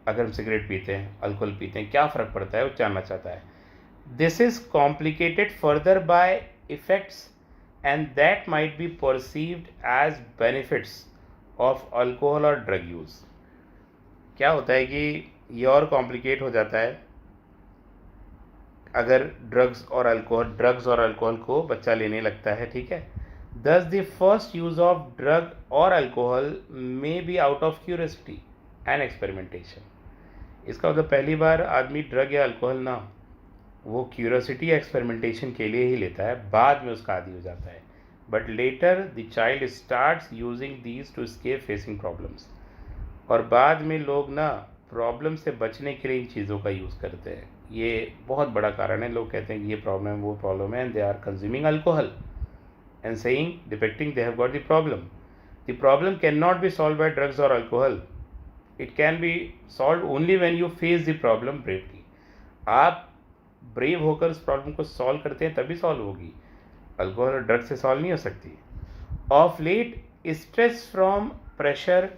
Speaker 1: अगर हम सिगरेट पीते हैं, अल्कोहल पीते हैं, क्या फ़र्क पड़ता है, वो जानना चाहता है। This is complicated further by effects and that might be perceived as benefits of alcohol और ड्रग यूज़। क्या होता है कि ये और कॉम्प्लिकेट हो जाता है अगर ड्रग्स और अल्कोहल को बच्चा लेने लगता है, ठीक है। Thus the first use of drug or alcohol may be out of curiosity and experimentation। इसका मतलब पहली बार आदमी ड्रग या अल्कोहल ना, वो क्यूरियोसिटी या एक्सपेरिमेंटेशन के लिए ही लेता है, बाद में उसका आदी हो जाता है। But later the child starts using these two escape facing problems. और बाद में लोग ना प्रॉब्लम से बचने के लिए इन चीज़ों का यूज़ करते हैं। ये बहुत बड़ा कारण है। लोग कहते हैं कि ये प्रॉब्लम है, वो प्रॉब्लम है, and they are consuming alcohol and saying, depicting they have got the problem. The problem cannot be solved by drugs or alcohol. It can be solved only when you face the problem bravely. आप ब्रेव होकर उस प्रॉब्लम को सॉल्व करते हैं तभी सॉल्व होगी, अल्कोहल और ड्रग से सॉल्व नहीं हो सकती। Of late stress from pressure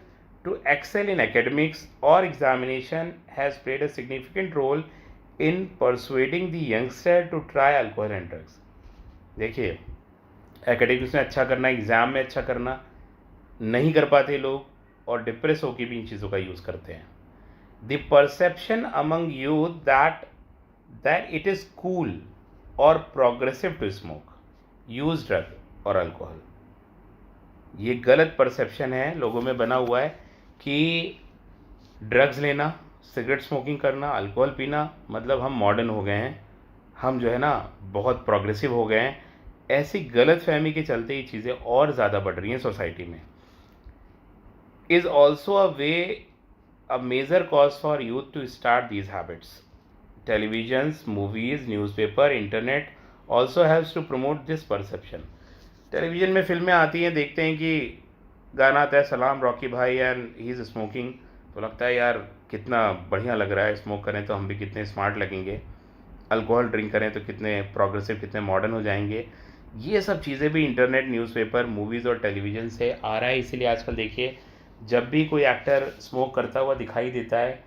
Speaker 1: to excel in academics और examination has played a significant role in persuading the youngster to try alcohol and drugs. देखिए, एकेडमिक्स में अच्छा करना, एग्ज़ाम में अच्छा करना नहीं कर पाते लोग और डिप्रेस होकर भी इन चीज़ों का यूज़ करते हैं। The perception among youth that it is cool और progressive to smoke, use drug और अल्कोहल, ये गलत परसेप्शन है लोगों में बना हुआ है कि ड्रग्स लेना, सिगरेट स्मोकिंग करना, अल्कोहल पीना मतलब हम मॉडर्न हो गए हैं, हम जो है ना बहुत प्रोग्रेसिव हो गए हैं। ऐसी गलत फहमी के चलते ये चीज़ें और ज़्यादा बढ़ रही हैं सोसाइटी में। Is also a major cause for youth to start these habits. Televisions, movies, newspaper, internet also haves to promote this perception. Television में फिल्में आती हैं, देखते हैं कि गाना आता है सलाम रॉकी भाई एंड ही इज़ स्मोकिंग, तो लगता है यार कितना बढ़िया लग रहा है, स्मोक करें तो हम भी कितने स्मार्ट लगेंगे, अल्कोहल ड्रिंक करें तो कितने प्रोग्रेसिव, कितने मॉडर्न हो जाएंगे। ये सब चीज़ें भी इंटरनेट, न्यूज़पेपर, मूवीज़ और टेलीविज़न से आ रहा है। इसीलिए आजकल देखिए, जब भी कोई एक्टर स्मोक करता हुआ दिखाई देता है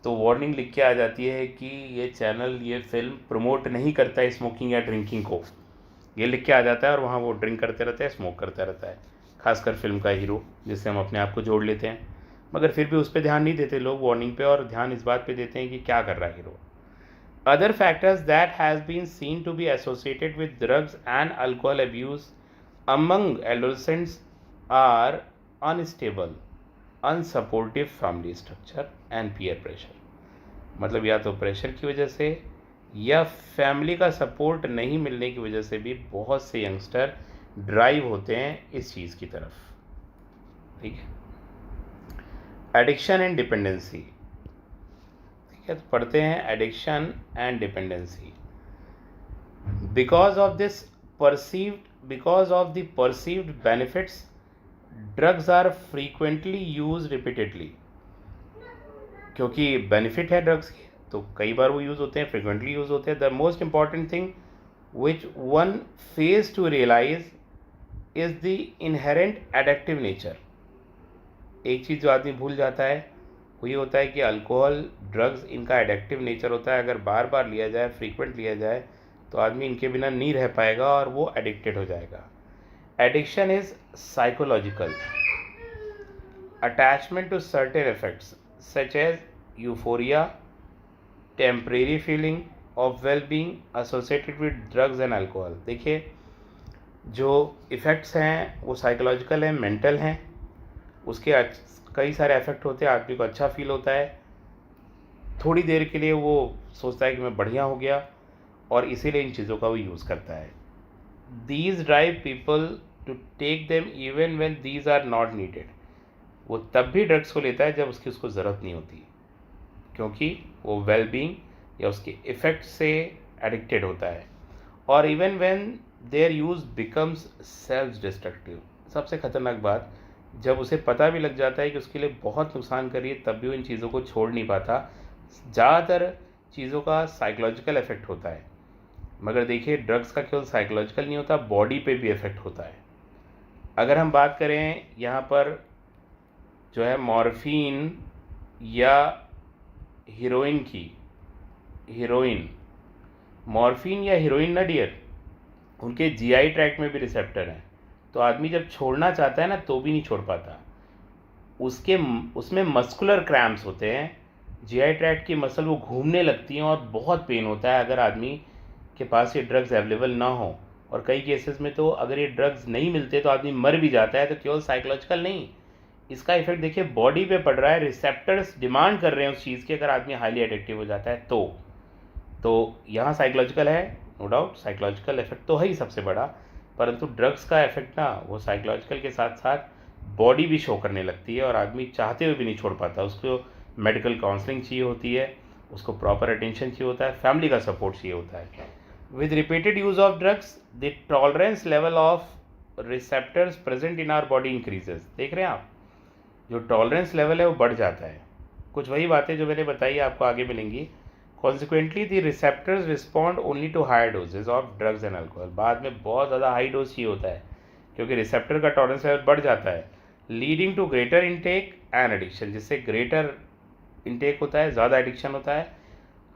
Speaker 1: तो वार्निंग लिख के आ जाती है कि ये चैनल, ये फिल्म प्रमोट नहीं करता है स्मोकिंग या ड्रिंकिंग को, ये लिख के आ जाता है। और वहाँ वो ड्रिंक करते रहता है, स्मोक करता रहता है, खासकर फिल्म का हीरो, जिससे हम अपने आप को जोड़ लेते हैं। मगर फिर भी उस पर ध्यान नहीं देते लोग, वार्निंग पे, और ध्यान इस बात पे देते हैं कि क्या कर रहा है hero. Other factors that has been seen to be associated with drugs and alcohol abuse among adolescents are unstable, unsupportive family structure and peer pressure। मतलब या तो प्रेशर की वजह से या फैमिली का सपोर्ट नहीं मिलने की वजह से भी बहुत से यंगस्टर ड्राइव होते हैं इस चीज़ की तरफ, ठीक है। एडिक्शन एंड डिपेंडेंसी, तो पढ़ते हैं addiction and dependency. Because of the perceived benefits drugs are frequently use repeatedly. क्योंकि बेनिफिट है ड्रग्स के तो कई बार वो यूज़ होते हैं, फ्रीक्वेंटली यूज़ होते हैं। The most important thing which one fails to realise is the inherent addictive nature. एक चीज़ जो आदमी भूल जाता है वो ये होता है कि अल्कोहल, ड्रग्स, इनका एडिक्टिव नेचर होता है। अगर बार बार लिया जाए, फ्रीक्वेंट लिया जाए, तो आदमी इनके बिना नहीं रह पाएगा और वो एडिक्टेड हो जाएगा। Addiction is psychological attachment to certain effects such as euphoria, temporary feeling of well being associated with drugs and alcohol. देखिए, जो इफ़ेक्ट्स हैं वो साइकोलॉजिकल हैं, मेंटल हैं, उसके कई सारे इफेक्ट होते हैं। आदमी को अच्छा फील होता है, थोड़ी देर के लिए वो सोचता है कि मैं बढ़िया हो गया, और इसीलिए इन चीज़ों का वो यूज़ करता है। These drive people to take them even when these are not needed. वो तब भी ड्रग्स को लेता है जब उसको ज़रूरत नहीं होती, क्योंकि वो वेल बीइंग या उसके इफ़ेक्ट से एडिक्टेड होता है। और even when there use becomes self destructive. सबसे खतरनाक बात, जब उसे पता भी लग जाता है कि उसके लिए बहुत नुकसान कर रही है, तब भी वो इन चीज़ों को छोड़ नहीं पाता। ज़्यादातर चीज़ों का साइकोलॉजिकल इफेक्ट होता है। मगर देखिए ड्रग्स का केवल साइकोलॉजिकल नहीं होता, बॉडी पे भी इफ़ेक्ट होता है। अगर हम बात करें यहाँ पर जो है मॉर्फिन या हीरोइन की, मॉर्फिन या हीरोइन ना डियर, उनके जीआई ट्रैक्ट में भी रिसेप्टर हैं, तो आदमी जब छोड़ना चाहता है ना तो भी नहीं छोड़ पाता। उसमें मस्कुलर क्रैम्प्स होते हैं, जीआई ट्रैक्ट की मसल वो घूमने लगती हैं और बहुत पेन होता है अगर आदमी के पास ये ड्रग्स अवेलेबल ना हो। और कई केसेस में तो अगर ये ड्रग्स नहीं मिलते तो आदमी मर भी जाता है। तो केवल साइकोलॉजिकल नहीं, इसका इफेक्ट देखिए बॉडी पे पड़ रहा है, रिसेप्टर्स डिमांड कर रहे हैं उस चीज़ की। अगर आदमी हाईली एडिक्टिव हो जाता है तो यहाँ साइकोलॉजिकल है, नो डाउट साइकोलॉजिकल इफेक्ट तो है ही सबसे बड़ा, परंतु ड्रग्स का इफेक्ट ना वो साइकोलॉजिकल के साथ साथ बॉडी भी शो करने लगती है और आदमी चाहते हुए भी नहीं छोड़ पाता। उसको मेडिकल काउंसलिंग चाहिए होती है, उसको प्रॉपर अटेंशन चाहिए होता है, फैमिली का सपोर्ट चाहिए होता है। With repeated use of drugs the tolerance level of receptors present in our body increases. देख रहे हैं आप, जो टॉलरेंस लेवल है वो बढ़ जाता है। कुछ वही बातें जो मैंने बताई आपको आगे मिलेंगी। Consequently the receptors respond only to higher doses of drugs and alcohol. बाद में बहुत ज़्यादा हाई डोज चाहिए होता है क्योंकि रिसेप्टर का टॉलरेंस लेवल बढ़ जाता है, leading to greater intake and addiction, जिससे ग्रेटर इनटेक होता है, ज़्यादा एडिक्शन होता है।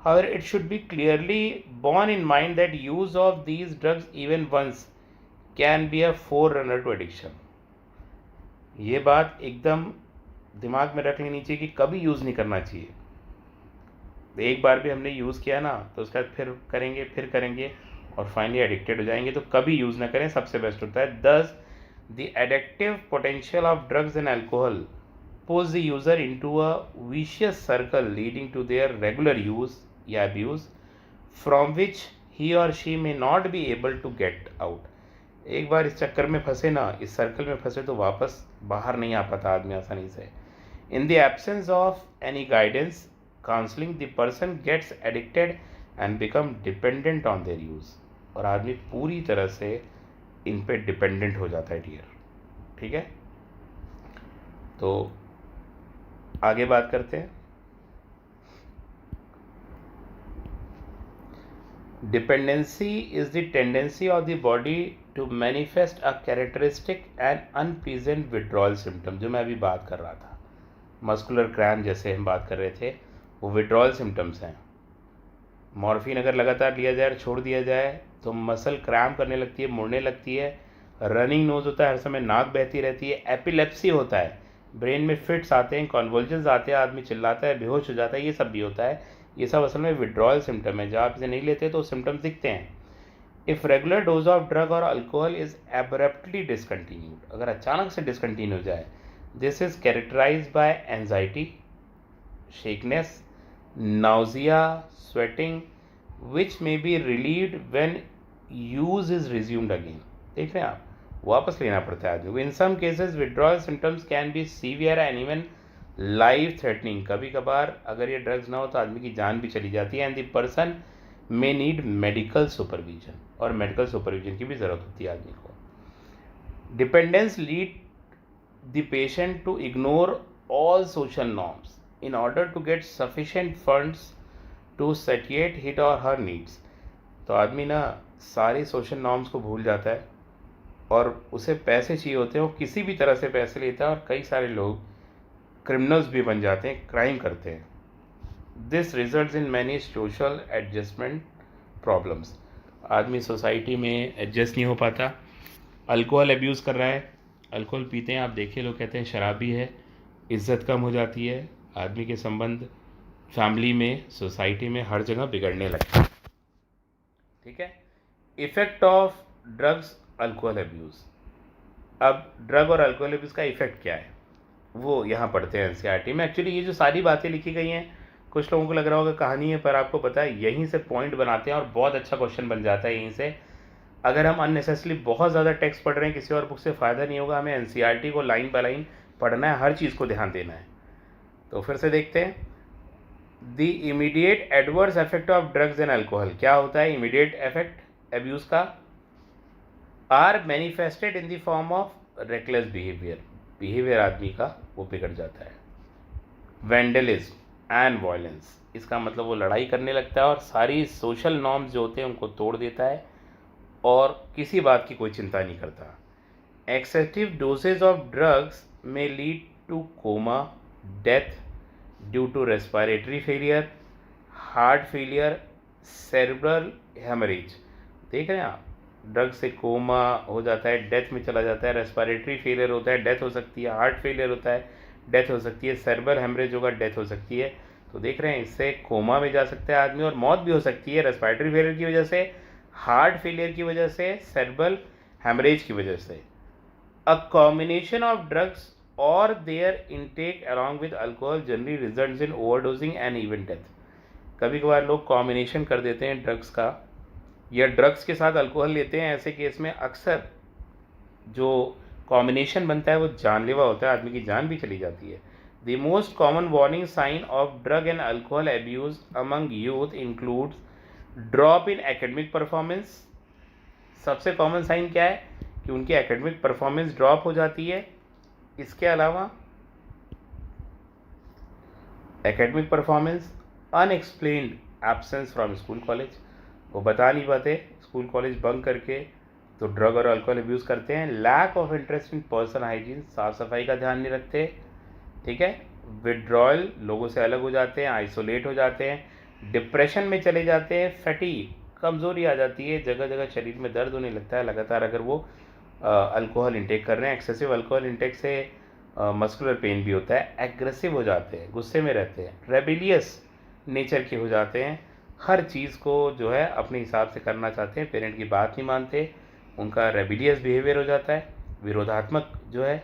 Speaker 1: However, it should be clearly borne in mind that use of these drugs even once can be a forerunner to addiction. ये बात एकदम दिमाग में रख लेनी चाहिए कि कभी यूज़ नहीं करना चाहिए। एक बार भी हमने यूज़ किया ना तो उसके बाद फिर करेंगे और फाइनली एडिक्टेड हो जाएंगे। तो कभी यूज़ ना करें, सबसे बेस्ट होता है। Thus, the addictive potential of drugs and alcohol pulls the user into a vicious circle leading to their regular use या abuse from which he or she may not be able to get out. एक बार इस चक्कर में फंसे ना, इस सर्कल में फंसे तो वापस बाहर नहीं आ पाता आदमी आसानी से। In the absence of any guidance, counseling, the person gets addicted and become dependent on their use. और आदमी पूरी तरह से इन पे डिपेंडेंट हो जाता है डियर। ठीक है, तो आगे बात करते हैं। Dependency is the tendency of the body to manifest a characteristic and unpleasant withdrawal symptom, जो मैं अभी बात कर रहा था। मस्कुलर क्रैम्प जैसे हम बात कर रहे थे, वो विड्रॉल सिम्टम्स हैं। मॉर्फिन अगर लगातार लिया जाए और छोड़ दिया जाए तो मसल क्रैम्प करने लगती है, मुड़ने लगती है, रनिंग नोज होता है, हर समय नाक बहती रहती है, एपिलेप्सी होता है, ब्रेन में फिट्स आते हैं, कॉन्वल्जन्स आते हैं, आदमी चिल्लाता है, बेहोश हो जाता है, ये सब भी होता है। ये सब असल में विड्रॉयल सिम्टम है। जब आप इसे नहीं लेते तो सिम्टम्स दिखते हैं। If regular dose of drug और अल्कोहल इज एब्रप्टली डिसकंटिन्यूड, अगर अचानक से डिसकंटिन्यू हो जाए, this is characterised by anxiety, shakiness, nausea, sweating, which may be relieved when use is resumed again. देख रहे हैं आप, वापस लेना पड़ता है आदमी को। In some cases withdrawal symptoms can be severe and even life threatening. कभी कभार अगर ये ड्रग्स ना हो तो आदमी की जान भी चली जाती है। And the person may need medical supervision, और मेडिकल सुपरविजन की भी ज़रूरत होती है आदमी को। Dependence lead the patient to ignore all social norms in order to get sufficient funds to satiate his or her needs. तो आदमी ना सारे सोशल नॉर्म्स को भूल जाता है और उसे पैसे चाहिए होते हैं, वो किसी भी तरह से पैसे लेता है, और कई सारे लोग क्रिमिनल्स भी बन जाते हैं, क्राइम करते हैं। This results in many social adjustment problems. आदमी सोसाइटी में एडजस्ट नहीं हो पाता। अल्कोहल अब्यूज़ कर रहा है, अल्कोहल पीते हैं, आप देखिए लोग कहते हैं शराबी है, इज्जत कम हो जाती है, आदमी के संबंध फैमिली में, सोसाइटी में, हर जगह बिगड़ने लगते हैं। ठीक है, effect of drugs alcohol abuse. अब ड्रग और अल्कोहल अब्यूज़ का इफ़ेक्ट क्या है वो यहाँ पढ़ते हैं एनसीईआरटी में। एक्चुअली ये जो सारी बातें लिखी गई हैं, कुछ लोगों को लग रहा होगा कहानी है, पर आपको पता है यहीं से पॉइंट बनाते हैं और बहुत अच्छा क्वेश्चन बन जाता है यहीं से। अगर हम अननेसेसरली बहुत ज़्यादा टेक्स्ट पढ़ रहे हैं, किसी और बुक से फ़ायदा नहीं होगा। हमें एनसीईआरटी को लाइन बाय लाइन पढ़ना है, हर चीज़ को ध्यान देना है। तो फिर से देखते हैं, the immediate adverse effect of drugs and alcohol. क्या होता है इमीडिएट इफेक्ट अब्यूज़ का? Are manifested in the form of reckless behaviour आदमी का वो बिगड़ जाता है। वैंडलिज्म एंड वायलेंस, इसका मतलब वो लड़ाई करने लगता है और सारी सोशल नॉर्म्स जो होते हैं उनको तोड़ देता है और किसी बात की कोई चिंता नहीं करता। Excessive dosage of drugs may lead to coma, death due to respiratory failure, heart failure, cerebral haemorrhage. देख रहे हैं आप, ड्रग से कोमा हो जाता है, डेथ में चला जाता है, रेस्पिरेटरी फेलियर होता है, डेथ हो सकती है, हार्ट फेलियर होता है, डेथ हो सकती है, सेरेब्रल हेमरेज होगा, डेथ हो सकती है। तो देख रहे हैं, इससे कोमा में जा सकता है आदमी और मौत भी हो सकती है रेस्पिरेटरी फेलियर की वजह से, हार्ट फेलियर की वजह से, सेरेब्रल हेमरेज की वजह से। अ कॉम्बिनेशन ऑफ ड्रग्स और their intake along with alcohol generally results in overdosing and even death. कभी कभार लोग कॉम्बिनेशन कर देते हैं ड्रग्स का या ड्रग्स के साथ अल्कोहल लेते हैं। ऐसे केस में अक्सर जो कॉम्बिनेशन बनता है वो जानलेवा होता है, आदमी की जान भी चली जाती है। The most common warning sign of drug and alcohol abuse among youth includes drop in academic performance. सबसे कॉमन साइन क्या है कि उनकी एकेडमिक परफॉर्मेंस ड्रॉप हो जाती है। इसके अलावा academic performance, unexplained absence from school college, वो बता नहीं पाते, स्कूल कॉलेज बंक करके तो ड्रग और अल्कोहल अब्यूज़ करते हैं। Lack of interest in personal hygiene, साफ़ सफाई का ध्यान नहीं रखते, ठीक है। विड्रॉयल, लोगों से अलग हो जाते हैं, आइसोलेट हो जाते हैं, डिप्रेशन में चले जाते हैं, फैटीग, कमज़ोरी आ जाती है, जगह जगह शरीर में दर्द होने लगता है लगातार अगर वो अल्कोहल इंटेक कर रहे हैं। एक्सेसिव अल्कोहल इंटेक से मस्कुलर पेन भी होता है। एग्रेसिव हो जाते हैं, गुस्से में रहते हैं, रेबिलियस नेचर के हो जाते हैं, हर चीज़ को जो है अपने हिसाब से करना चाहते हैं, पेरेंट की बात नहीं मानते, उनका रेबिलियस बिहेवियर हो जाता है, विरोधात्मक जो है।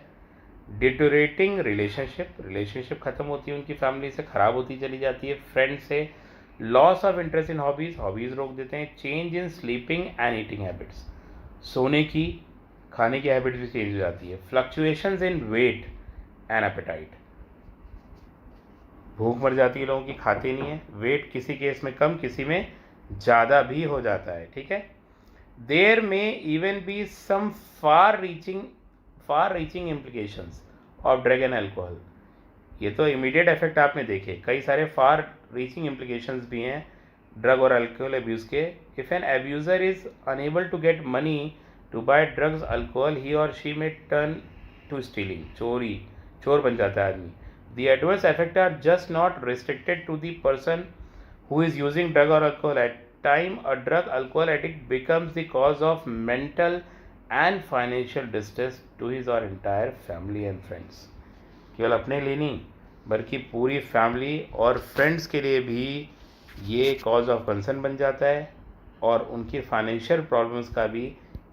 Speaker 1: डिटोरेटिंग रिलेशनशिप ख़त्म होती है, उनकी फैमिली से ख़राब होती चली जाती है, फ्रेंड से। Loss of interest in hobbies रोक देते हैं। Change in sleeping and eating habits, सोने की, खाने की हैबिट भी चेंज हो जाती है। Fluctuations in weight and appetite, भूख मर जाती है लोगों की, खाते नहीं है, वेट किसी केस में कम, किसी में ज़्यादा भी हो जाता है, ठीक है। There may even be some far reaching implications of drug and alcohol. ये तो इमीडिएट इफेक्ट आपने देखे, कई सारे फार रीचिंग इम्प्लीकेशंस भी हैं ड्रग और अल्कोहल अब्यूज़ के। If an abuser is unable to get money to buy drugs alcohol, he or she में टर्न टू स्टीलिंग, चोर बन जाता है आदमी। The adverse effects are just not restricted to the person who is using drug or alcohol. At time, a drug alcohol addict becomes the cause of mental and financial distress to his or entire family and friends. केवल अपने लिए नहीं बल्कि पूरी फैमिली और फ्रेंड्स के लिए भी ये कॉज ऑफ कंसर्न बन जाता है और उनकी फाइनेंशियल प्रॉब्लम्स का भी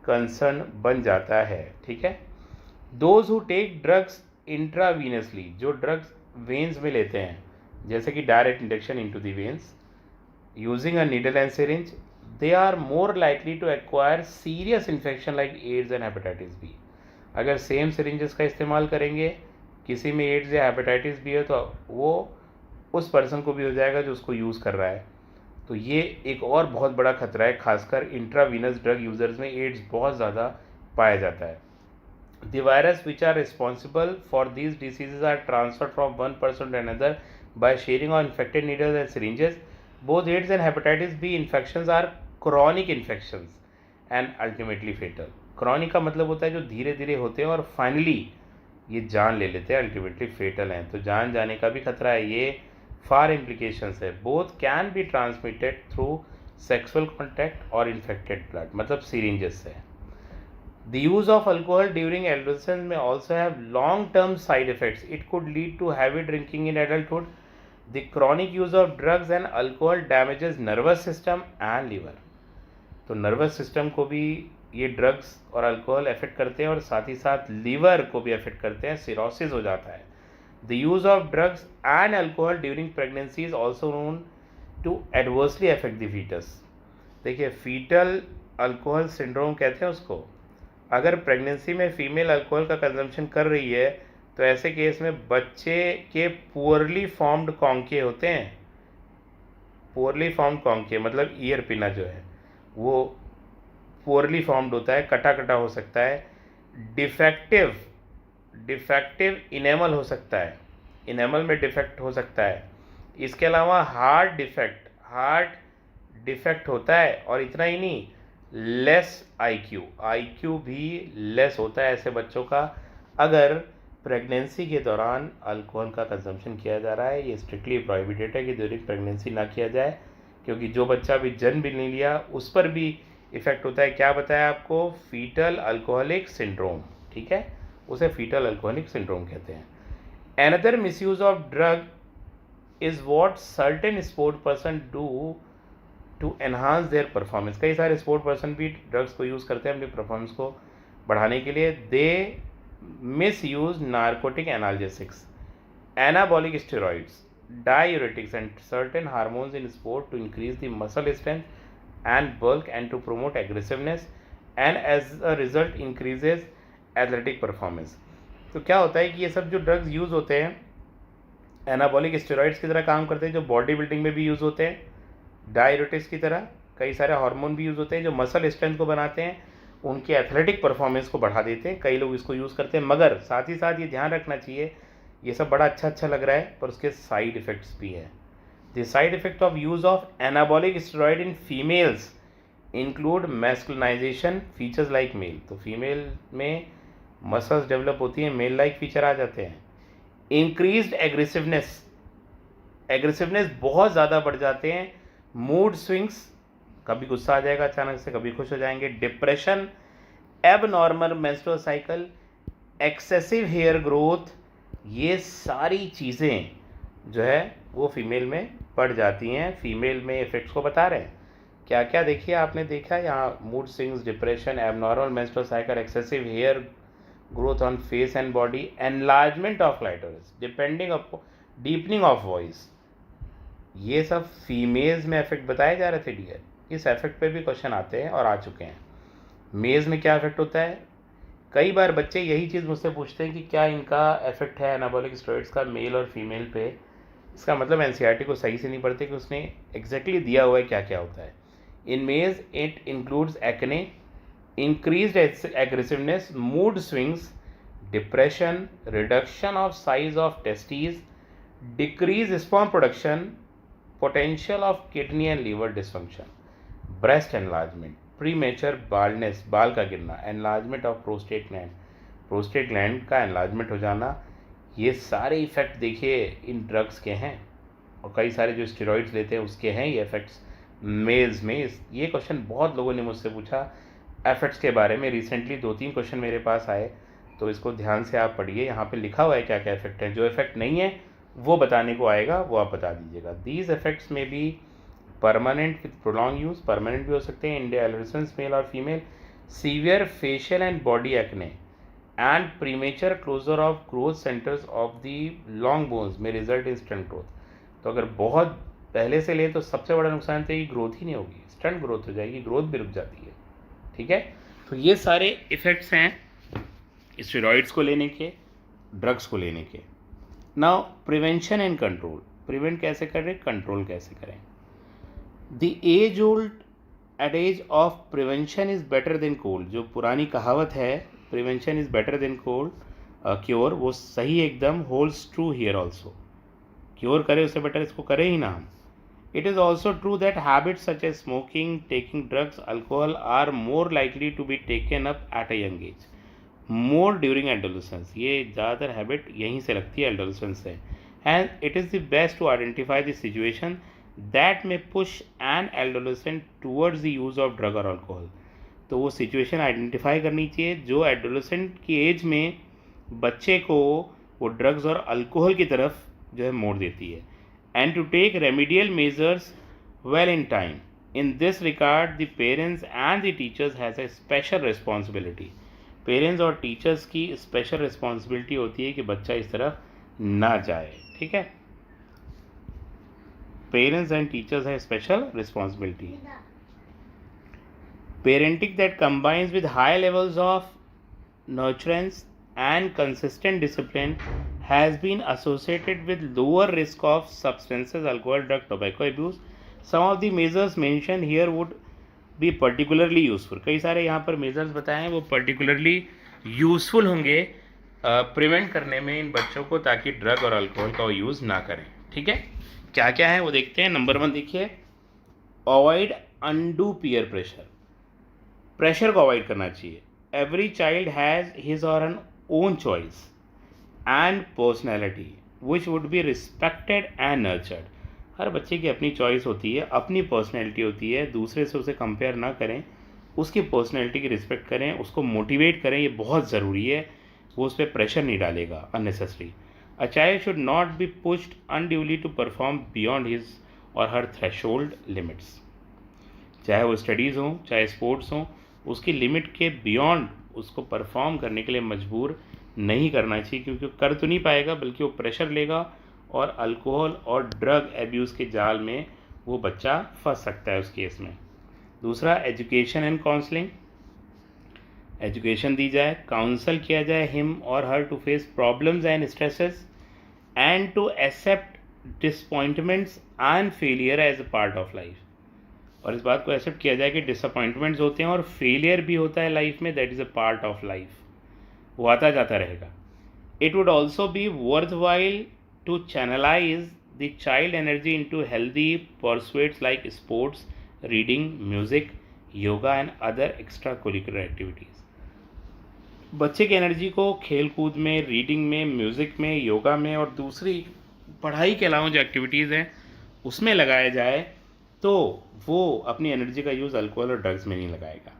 Speaker 1: कंसर्न बन जाता है, ठीक है। Those who take drugs intravenously, जो ड्रग्स वेन्स में लेते हैं, जैसे कि direct injection into the veins using a needle and syringe, they are more likely to acquire serious infection like AIDS and hepatitis B. अगर सेम सिरिंजेस का इस्तेमाल करेंगे, किसी में एड्स या हेपेटाइटिस बी है तो वो उस पर्सन को भी हो जाएगा जो उसको यूज़ कर रहा है। तो ये एक और बहुत बड़ा खतरा है, खासकर इंट्रावीनस ड्रग यूज़र्स में एड्स बहुत ज़्यादा पाया जाता है। The virus which are responsible for these diseases are transferred from one person to another by sharing of infected needles and syringes. Both AIDS and hepatitis B infections are chronic infections and ultimately fatal. Chronic का मतलब होता है जो धीरे धीरे होते हैं और फाइनली ये जान ले लेते हैं, अल्टीमेटली फेटल हैं, तो जान जाने का भी खतरा है। ये फार इम्प्लीकेशंस है। Both can be transmitted through sexual contact और इन्फेक्टेड ब्लड, मतलब सीरिंजेस से। The use of alcohol during adolescence may also have long-term side effects. It could lead to heavy drinking in adulthood. The chronic use of drugs and alcohol damages nervous system and liver. तो नर्वस सिस्टम को भी ये ड्रग्स और अल्कोहल अफेक्ट करते हैं और साथ ही साथ लीवर को भी अफेक्ट करते हैं, सिरोसिस हो जाता है। The use of drugs and alcohol during pregnancy is also known to adversely affect the foetus. देखिए, फीटल अल्कोहल सिंड्रोम कहते हैं उसको। अगर प्रेगनेंसी में फीमेल अल्कोहल का कंजम्पशन कर रही है तो ऐसे केस में बच्चे के पुअरली फॉर्म्ड कॉन्के होते हैं। पुअरली फॉर्म्ड कॉन्के मतलब ईयर पिना जो है वो पुअरली फॉर्म्ड होता है, कटा कटा हो सकता है। डिफेक्टिव इनेमल हो सकता है, इनेमल में डिफेक्ट हो सकता है। इसके अलावा हार्ट डिफेक्ट होता है, और इतना ही नहीं, लेस आईक्यू भी लेस होता है ऐसे बच्चों का अगर प्रेगनेंसी के दौरान अल्कोहल का कंजम्पशन किया जा रहा है। ये स्ट्रिक्टली प्रोहिबिटेड है कि ड्यूरिंग प्रेगनेंसी ना किया जाए, क्योंकि जो बच्चा अभी जन्म भी नहीं लिया उस पर भी इफ़ेक्ट होता है। क्या बताया आपको? फीटल अल्कोहलिक सिंड्रोम, ठीक है, उसे फीटल अल्कोहलिक सिंड्रोम कहते हैं। Another misuse of drug is what certain sport person do to enhance their performance. कई सारे स्पोर्ट पर्सन भी ड्रग्स को यूज़ करते हैं अपनी परफॉर्मेंस को बढ़ाने के लिए। They misuse narcotic analgesics, anabolic steroids, diuretics and certain hormones in sport to increase the muscle strength and bulk and to promote aggressiveness and as a result increases athletic performance. तो क्या होता है कि ये सब जो ड्रग्स यूज़ होते हैं एनाबॉलिक स्टेरॉइड्स की तरह काम करते हैं, जो बॉडी बिल्डिंग में भी यूज़ होते हैं, डायरेटिक्स की तरह कई सारे हार्मोन भी यूज़ होते हैं जो मसल स्ट्रेंथ को बनाते हैं, उनके एथलेटिक परफॉर्मेंस को बढ़ा देते हैं। कई लोग इसको यूज़ करते हैं, मगर साथ ही साथ ये ध्यान रखना चाहिए, ये सब बड़ा अच्छा लग रहा है पर उसके साइड इफ़ेक्ट्स भी है। The side effect of use of anabolic steroid in females include masculinization features like male. तो फीमेल में मसल्स डेवलप होती हैं, मेल लाइक फीचर आ जाते हैं। इंक्रीज्ड एग्रेसिवनेस बहुत ज़्यादा बढ़ जाते हैं। मूड स्विंग्स, कभी गुस्सा आ जाएगा अचानक से, कभी खुश हो जाएंगे। Depression, abnormal menstrual cycle, excessive hair growth, ये सारी चीज़ें जो है वो फीमेल में बढ़ जाती हैं। फीमेल में इफेक्ट्स को बता रहे हैं क्या क्या, देखिए आपने देखा यहाँ, mood swings, depression, abnormal menstrual cycle, excessive hair growth on face and body, enlargement of clitoris, deepening of voice, ये सब फीमेल्स में इफेक्ट बताए जा रहे थे डियर। इस इफेक्ट पे भी क्वेश्चन आते हैं और आ चुके हैं। मेल्स में क्या इफेक्ट होता है? कई बार बच्चे यही चीज़ मुझसे पूछते हैं कि क्या इनका इफेक्ट है एनाबॉलिक स्टेरॉइड्स का मेल और फीमेल पे। इसका मतलब एनसीईआरटी को सही से नहीं पढ़ते कि उसने एग्जैक्टली दिया हुआ है क्या क्या होता है। In males it includes acne, increased aggressiveness, mood swings, depression, reduction of size of testes, decreased sperm production, potential of kidney and liver dysfunction, breast enlargement, premature baldness, बाल का गिरना, enlargement of prostate gland का enlargement हो जाना, ये सारे इफेक्ट देखिए इन ड्रग्स के हैं, और कई सारे जो स्टेरॉइड्स लेते हैं उसके हैं ये इफेक्ट्स मेल्स में। ये क्वेश्चन बहुत लोगों ने मुझसे पूछा इफेक्ट्स के बारे में। रिसेंटली 2-3 क्वेश्चन मेरे पास आए, तो इसको ध्यान से आप पढ़िए, यहाँ पे लिखा हुआ है क्या क्या इफेक्ट है। जो इफेक्ट नहीं है वो बताने को आएगा, वो आप बता दीजिएगा। These effects may be permanent with prolong use, permanent भी हो सकते हैं, इंडिया एडोलेसेंस मेल और female, severe facial and body acne and premature closure of growth centres of the long bones may result in stunt growth. तो अगर बहुत पहले से ले तो सबसे बड़ा नुकसान तो ये ग्रोथ ही नहीं होगी, स्टंट ग्रोथ हो जाएगी, ग्रोथ भी रुक जाती है, ठीक है। तो ये सारे इफ़ेक्ट्स हैं स्टेरॉइड्स को लेने के, ड्रग्स को लेने के। Now prevention and control, prevent कैसे करें, कंट्रोल कैसे करें। The age old adage of prevention is better than cold, जो पुरानी कहावत है prevention is better than cold cure, वो सही एकदम holds true here also. Cure करे उससे बेटर इसको करें ही ना हम। It is also true that habits such as smoking, taking drugs, alcohol are more likely to be taken up at a young age, more during adolescence. ये ज़्यादातर हैबिट यहीं से लगती है adolescence से। And it is the best to identify the situation that may push an adolescent towards the use of drug or alcohol. तो वो सिचुएशन आइडेंटिफाई करनी चाहिए जो एडोलेसेंट की एज में बच्चे को वो ड्रग्स और अल्कोहल की तरफ जो है मोड़ देती है। And to take remedial measures well in time. In this regard, the parents and the teachers has a special responsibility. Parents और teachers की special responsibility होती है कि बच्चा इस तरफ ना जाए, ठीक है। Parents and teachers have special responsibility. Parenting that combines with high levels of nurturance and consistent discipline has been associated with lower risk of substances, alcohol, drug, tobacco abuse. Some of the measures mentioned here would be particularly useful. कई सारे यहाँ पर मेजर्स बताए हैं वो particularly यूज़फुल होंगे प्रिवेंट करने में इन बच्चों को, ताकि ड्रग और अल्कोहल का यूज़ ना करें। ठीक है, क्या क्या है वो देखते हैं। नंबर 1 देखिए, avoid undue peer pressure. Pressure को अवॉइड करना चाहिए। एवरी चाइल्ड हैज़ हिज और an own choice and personality which would be respected and nurtured. हर बच्चे की अपनी चॉइस होती है, अपनी पर्सनैलिटी होती है, दूसरे से उसे कंपेयर ना करें, उसकी पर्सनैलिटी की रिस्पेक्ट करें, उसको मोटिवेट करें, ये बहुत ज़रूरी है। वो उस पर प्रेशर नहीं डालेगा unnecessary. A child should not be pushed unduly to perform beyond his or her threshold limits. चाहे वो स्टडीज़ हों, चाहे स्पोर्ट्स हों, उसकी लिमिट के बियॉन्ड उसको परफॉर्म करने के लिए मजबूर नहीं करना चाहिए, क्योंकि वो कर तो नहीं पाएगा बल्कि वो प्रेशर लेगा और अल्कोहल और ड्रग एब्यूज़ के जाल में वो बच्चा फंस सकता है उस केस में। दूसरा, एजुकेशन एंड काउंसलिंग। एजुकेशन दी जाए, काउंसल किया जाए him or her to face problems and stresses and to accept disappointments and failure as a part of life. और इस बात को एक्सेप्ट किया जाए कि डिसअपॉइंटमेंट्स होते हैं और फेलियर भी होता है लाइफ में, that is a part of life, वो आता जाता रहेगा। It would also be worth while to channelize the child energy into healthy pursuits like sports, reading, music, yoga and other extra curricular activities. बच्चे की एनर्जी को खेल कूद में, रीडिंग में, म्यूज़िक में, योगा में और दूसरी पढ़ाई के अलावा जो एक्टिविटीज़ हैं उसमें लगाया जाए, तो वो अपनी एनर्जी का यूज़ अल्कोहल और ड्रग्स में नहीं लगाएगा।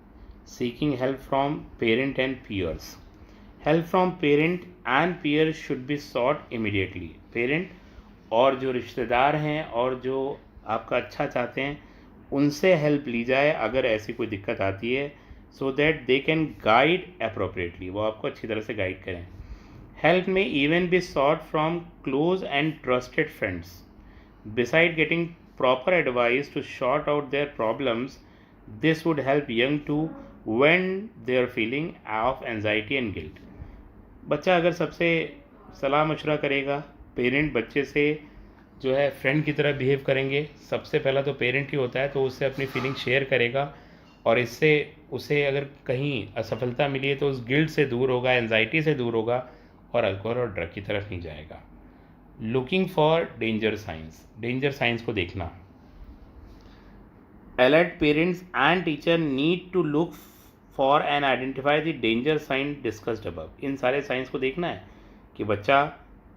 Speaker 1: Seeking help from parent and peers. Help from parent and peers should be sought immediately. Parent और जो रिश्तेदार हैं और जो आपका अच्छा चाहते हैं, उनसे हेल्प ली जाए अगर ऐसी कोई दिक्कत आती है, so that they can guide appropriately, वो आपको अच्छी तरह से गाइड करें। Help may even be sought from close and trusted friends. Besides getting proper advice to sort out their problems, this would help young to when they are feeling of anxiety and guilt. बच्चा अगर सबसे सलाह मशवरा करेगा, पेरेंट बच्चे से जो है फ्रेंड की तरह बिहेव करेंगे, सबसे पहला तो पेरेंट ही होता है, तो उससे अपनी फीलिंग शेयर करेगा और इससे उसे अगर कहीं असफलता मिली है तो उस गिल्ट से दूर होगा, एंजाइटी से दूर होगा और अल्कोहल और ड्रग की तरफ नहीं जाएगा। Looking for danger signs. Danger signs को देखना। Alert parents and teacher need to look for and identify the danger sign discussed above. इन सारे साइंस को देखना है कि बच्चा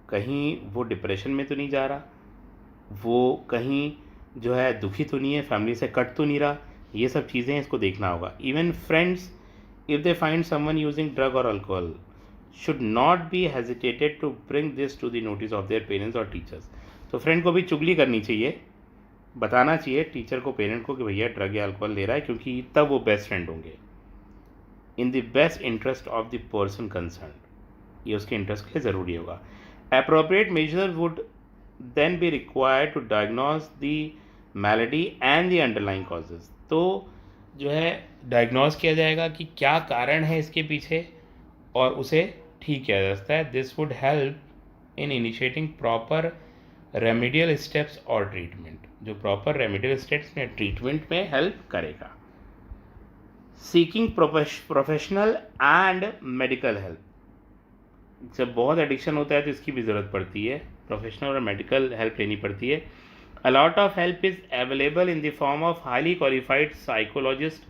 Speaker 1: कहीं वो डिप्रेशन में तो नहीं जा रहा, वो कहीं जो है दुखी तो नहीं है, फैमिली से कट तो नहीं रहा, ये सब चीज़ें इसको देखना होगा। Even friends, if they find someone using drug और alcohol, should not be hesitated to bring this to the notice of their parents और टीचर्स। तो फ्रेंड को भी चुगली करनी चाहिए, बताना चाहिए टीचर को, पेरेंट को कि भैया ड्रग या अल्कोहल ले रहा है, क्योंकि तब वो बेस्ट फ्रेंड होंगे। In the best interest of the person concern, ये उसके इंटरेस्ट के लिए ज़रूरी होगा। Appropriate measure would then be required to diagnose the malady and the underlying causes। तो जो है डायग्नोज किया जाएगा कि क्या कारण है इसके पीछे और उसे ठीक किया जा सकता है। This would help in initiating proper remedial steps और ट्रीटमेंट। जो प्रॉपर रेमेडियल स्टेप्स में ट्रीटमेंट में हेल्प करेगा। Seeking professional and medical help. जब बहुत एडिक्शन होता है तो इसकी भी ज़रूरत पड़ती है, प्रोफेशनल और मेडिकल हेल्प लेनी पड़ती है। A lot of help is available in the form of highly qualified psychologist,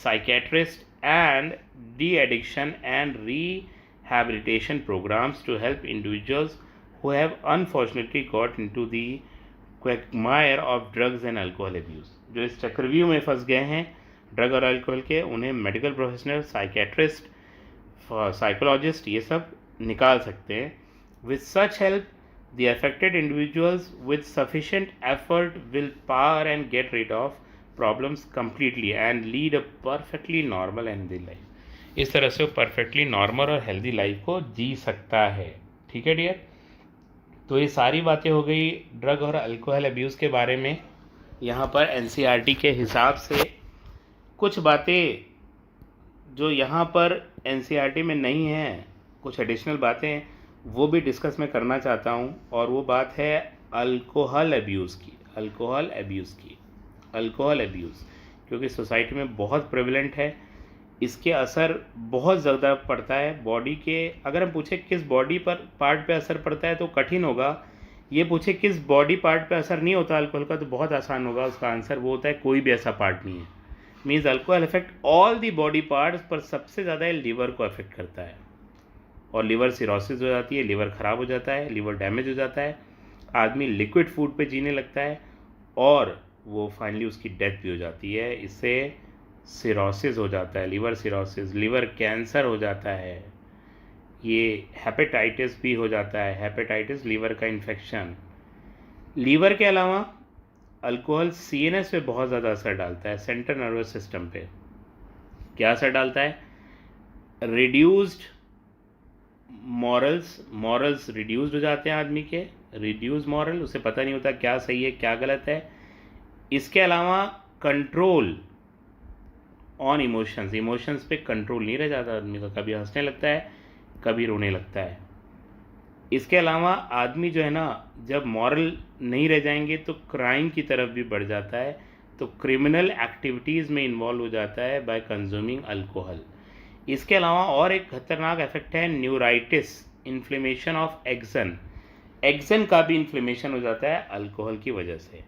Speaker 1: psychiatrist and de addiction and rehabilitation programs to help individuals who have unfortunately got into the quagmire of drugs and alcohol abuse। जो इस चक्रव्यूह में फंस गए हैं ड्रग और अल्कोहल के, उन्हें मेडिकल प्रोफेशनल, साइकेट्रिस्ट, साइकोलॉजिस्ट ये सब निकाल सकते हैं। With such help the affected individuals with sufficient effort, willpower and get rid of problems completely and lead a perfectly normal and healthy life। इस तरह से वो परफेक्टली नॉर्मल और हेल्दी लाइफ को जी सकता है। ठीक है डियर, तो ये सारी बातें हो गई ड्रग और अल्कोहल अब्यूज़ के बारे में। यहाँ पर एनसीईआरटी के हिसाब से कुछ बातें जो यहाँ पर एनसीईआरटी में नहीं हैं, कुछ एडिशनल बातें, वो भी डिस्कस मैं करना चाहता हूँ। और वो बात है अल्कोहल अब्यूज़ की। अल्कोहल अब्यूज़, क्योंकि सोसाइटी में बहुत प्रेवलेंट है। इसके असर बहुत ज़्यादा पड़ता है बॉडी के। अगर हम पूछे किस बॉडी पर पार्ट पे असर पड़ता है तो कठिन होगा। ये पूछे किस बॉडी पार्ट पे असर नहीं होता अल्कोहल का तो बहुत आसान होगा। उसका आंसर वो होता है कोई भी ऐसा पार्ट नहीं है। Means alcohol affect all the body parts, पर सबसे ज़्यादा लीवर को अफेक्ट करता है और लिवर सिरोसिस हो जाती है, लिवर ख़राब हो जाता है, लिवर डैमेज हो जाता है, आदमी लिक्विड फूड पे जीने लगता है और वो फाइनली उसकी डेथ भी हो जाती है। इससे सिरोसिस हो जाता है, लिवर सिरोसिस, लिवर कैंसर हो जाता है, ये हेपेटाइटिस भी हो जाता है, हेपेटाइटिस लीवर का इन्फेक्शन। लीवर के अलावा अल्कोहल सीएनएस पे बहुत ज़्यादा असर डालता है, सेंट्रल नर्वस सिस्टम पे। क्या असर डालता है? रिड्यूस्ड मॉरल्स रिड्यूस्ड हो जाते हैं आदमी के, रिड्यूस मॉरल, उसे पता नहीं होता क्या सही है क्या गलत है। इसके अलावा कंट्रोल ऑन इमोशंस पे कंट्रोल नहीं रह जाता आदमी का, कभी हंसने लगता है कभी रोने लगता है। इसके अलावा आदमी जो है ना, जब मॉरल नहीं रह जाएंगे तो क्राइम की तरफ भी बढ़ जाता है, तो क्रिमिनल एक्टिविटीज़ में इन्वॉल्व हो जाता है बाय कंज्यूमिंग अल्कोहल। इसके अलावा और एक खतरनाक इफेक्ट है न्यूराइटिस, इन्फ्लेमेशन ऑफ एक्सन का भी इन्फ्लेमेशन हो जाता है अल्कोहल की वजह से।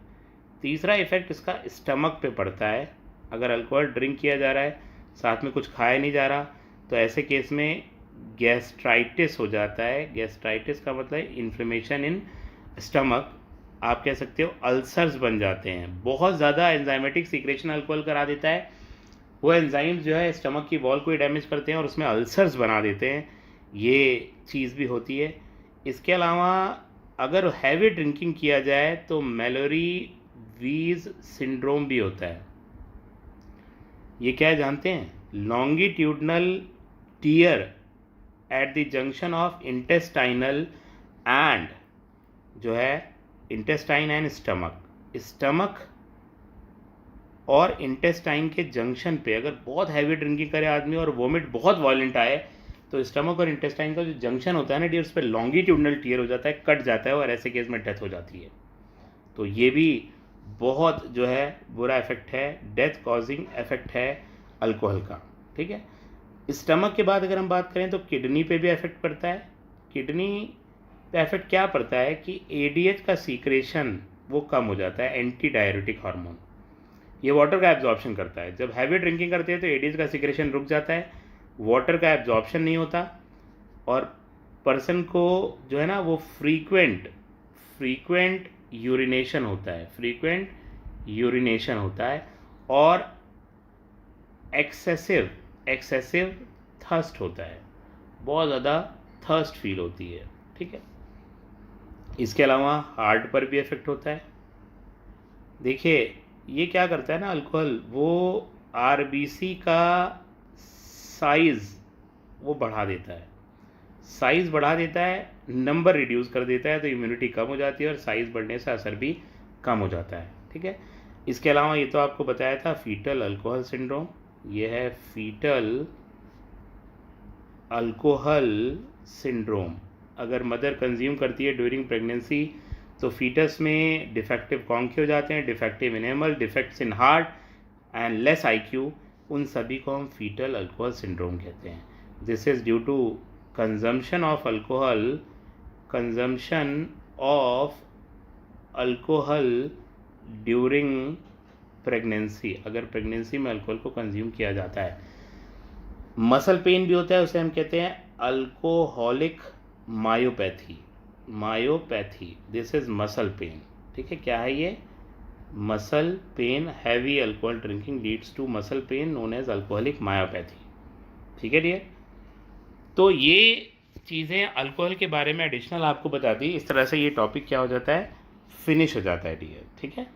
Speaker 1: तीसरा इफेक्ट इसका स्टमक पे पड़ता है। अगर अल्कोहल ड्रिंक किया जा रहा है, साथ में कुछ खाया नहीं जा रहा, तो ऐसे केस में गैस्ट्राइटिस हो जाता है। गैस्ट्राइटिस का मतलब इन्फ्लेमेशन इन स्टमक, आप कह सकते हो अल्सर्स बन जाते हैं। बहुत ज़्यादा एंजाइमेटिक सीक्रेशन अल्कोहल करा देता है, वो एंजाइम्स जो है स्टमक की वॉल को ही डैमेज करते हैं और उसमें अल्सर्स बना देते हैं, ये चीज़ भी होती है। इसके अलावा अगर हैवी ड्रिंकिंग किया जाए तो मैलोरी वीज सिंड्रोम भी होता है। ये क्या है जानते हैं? Longitudinal tear at the junction of intestinal end, जो है इंटेस्टाइन एंड स्टमक और इंटेस्टाइन के जंक्शन पे अगर बहुत हैवी ड्रिंकिंग करे आदमी और वोमिट बहुत वायलेंट आए, तो स्टमक और इंटेस्टाइन का जो जंक्शन होता है ना डियर, उस पर लॉन्गिट्यूडनल टियर हो जाता है, कट जाता है और ऐसे केस में डेथ हो जाती है। तो ये भी बहुत जो है बुरा इफेक्ट है, डेथ कॉजिंग इफेक्ट है अल्कोहल का। ठीक है, स्टमक के बाद अगर हम बात करें तो किडनी पे भी इफेक्ट पड़ता है। किडनी पे इफेक्ट क्या पड़ता है कि एडीएच का सीक्रेशन वो कम हो जाता है, एंटी डायरेटिक हार्मोन, ये वाटर का एब्जॉर्प्शन करता है। जब हैवी ड्रिंकिंग करते हैं तो एडीएच का सीक्रेशन रुक जाता है, वाटर का एब्जॉर्प्शन नहीं होता और पर्सन को जो है ना वो फ्रीक्वेंट यूरिनेशन होता है और एक्सेसिव थर्स्ट होता है, बहुत ज़्यादा थर्स्ट फील होती है। ठीक है, इसके अलावा हार्ट पर भी इफेक्ट होता है। देखिए ये क्या करता है ना अल्कोहल, वो आरबीसी का साइज़ वो बढ़ा देता है, नंबर रिड्यूस कर देता है, तो इम्यूनिटी कम हो जाती है और साइज़ बढ़ने से असर भी कम हो जाता है। ठीक है, इसके अलावा ये तो आपको बताया था फीटल अल्कोहल सिंड्रोम, ये है फीटल अल्कोहल सिंड्रोम। अगर मदर कंज्यूम करती है ड्यूरिंग प्रेगनेंसी तो फीटस में डिफेक्टिव कॉन्की हो जाते हैं, defective enamel, defects in heart and less IQ, उन सभी को हम फीटल अल्कोहल सिंड्रोम कहते हैं। This is due to consumption of alcohol during pregnancy. अगर प्रेगनेंसी में अल्कोहल को कंज्यूम किया जाता है। मसल पेन भी होता है, उसे हम कहते हैं alcoholic myopathy, this is muscle pain. ठीक है, क्या है ये? Muscle pain, heavy alcohol drinking leads to muscle pain known as alcoholic myopathy. ठीक है डियर, तो ये चीज़ें अल्कोहल के बारे में एडिशनल आपको बता दी। इस तरह से ये टॉपिक क्या हो जाता है, फिनिश हो जाता है डियर। ठीक है।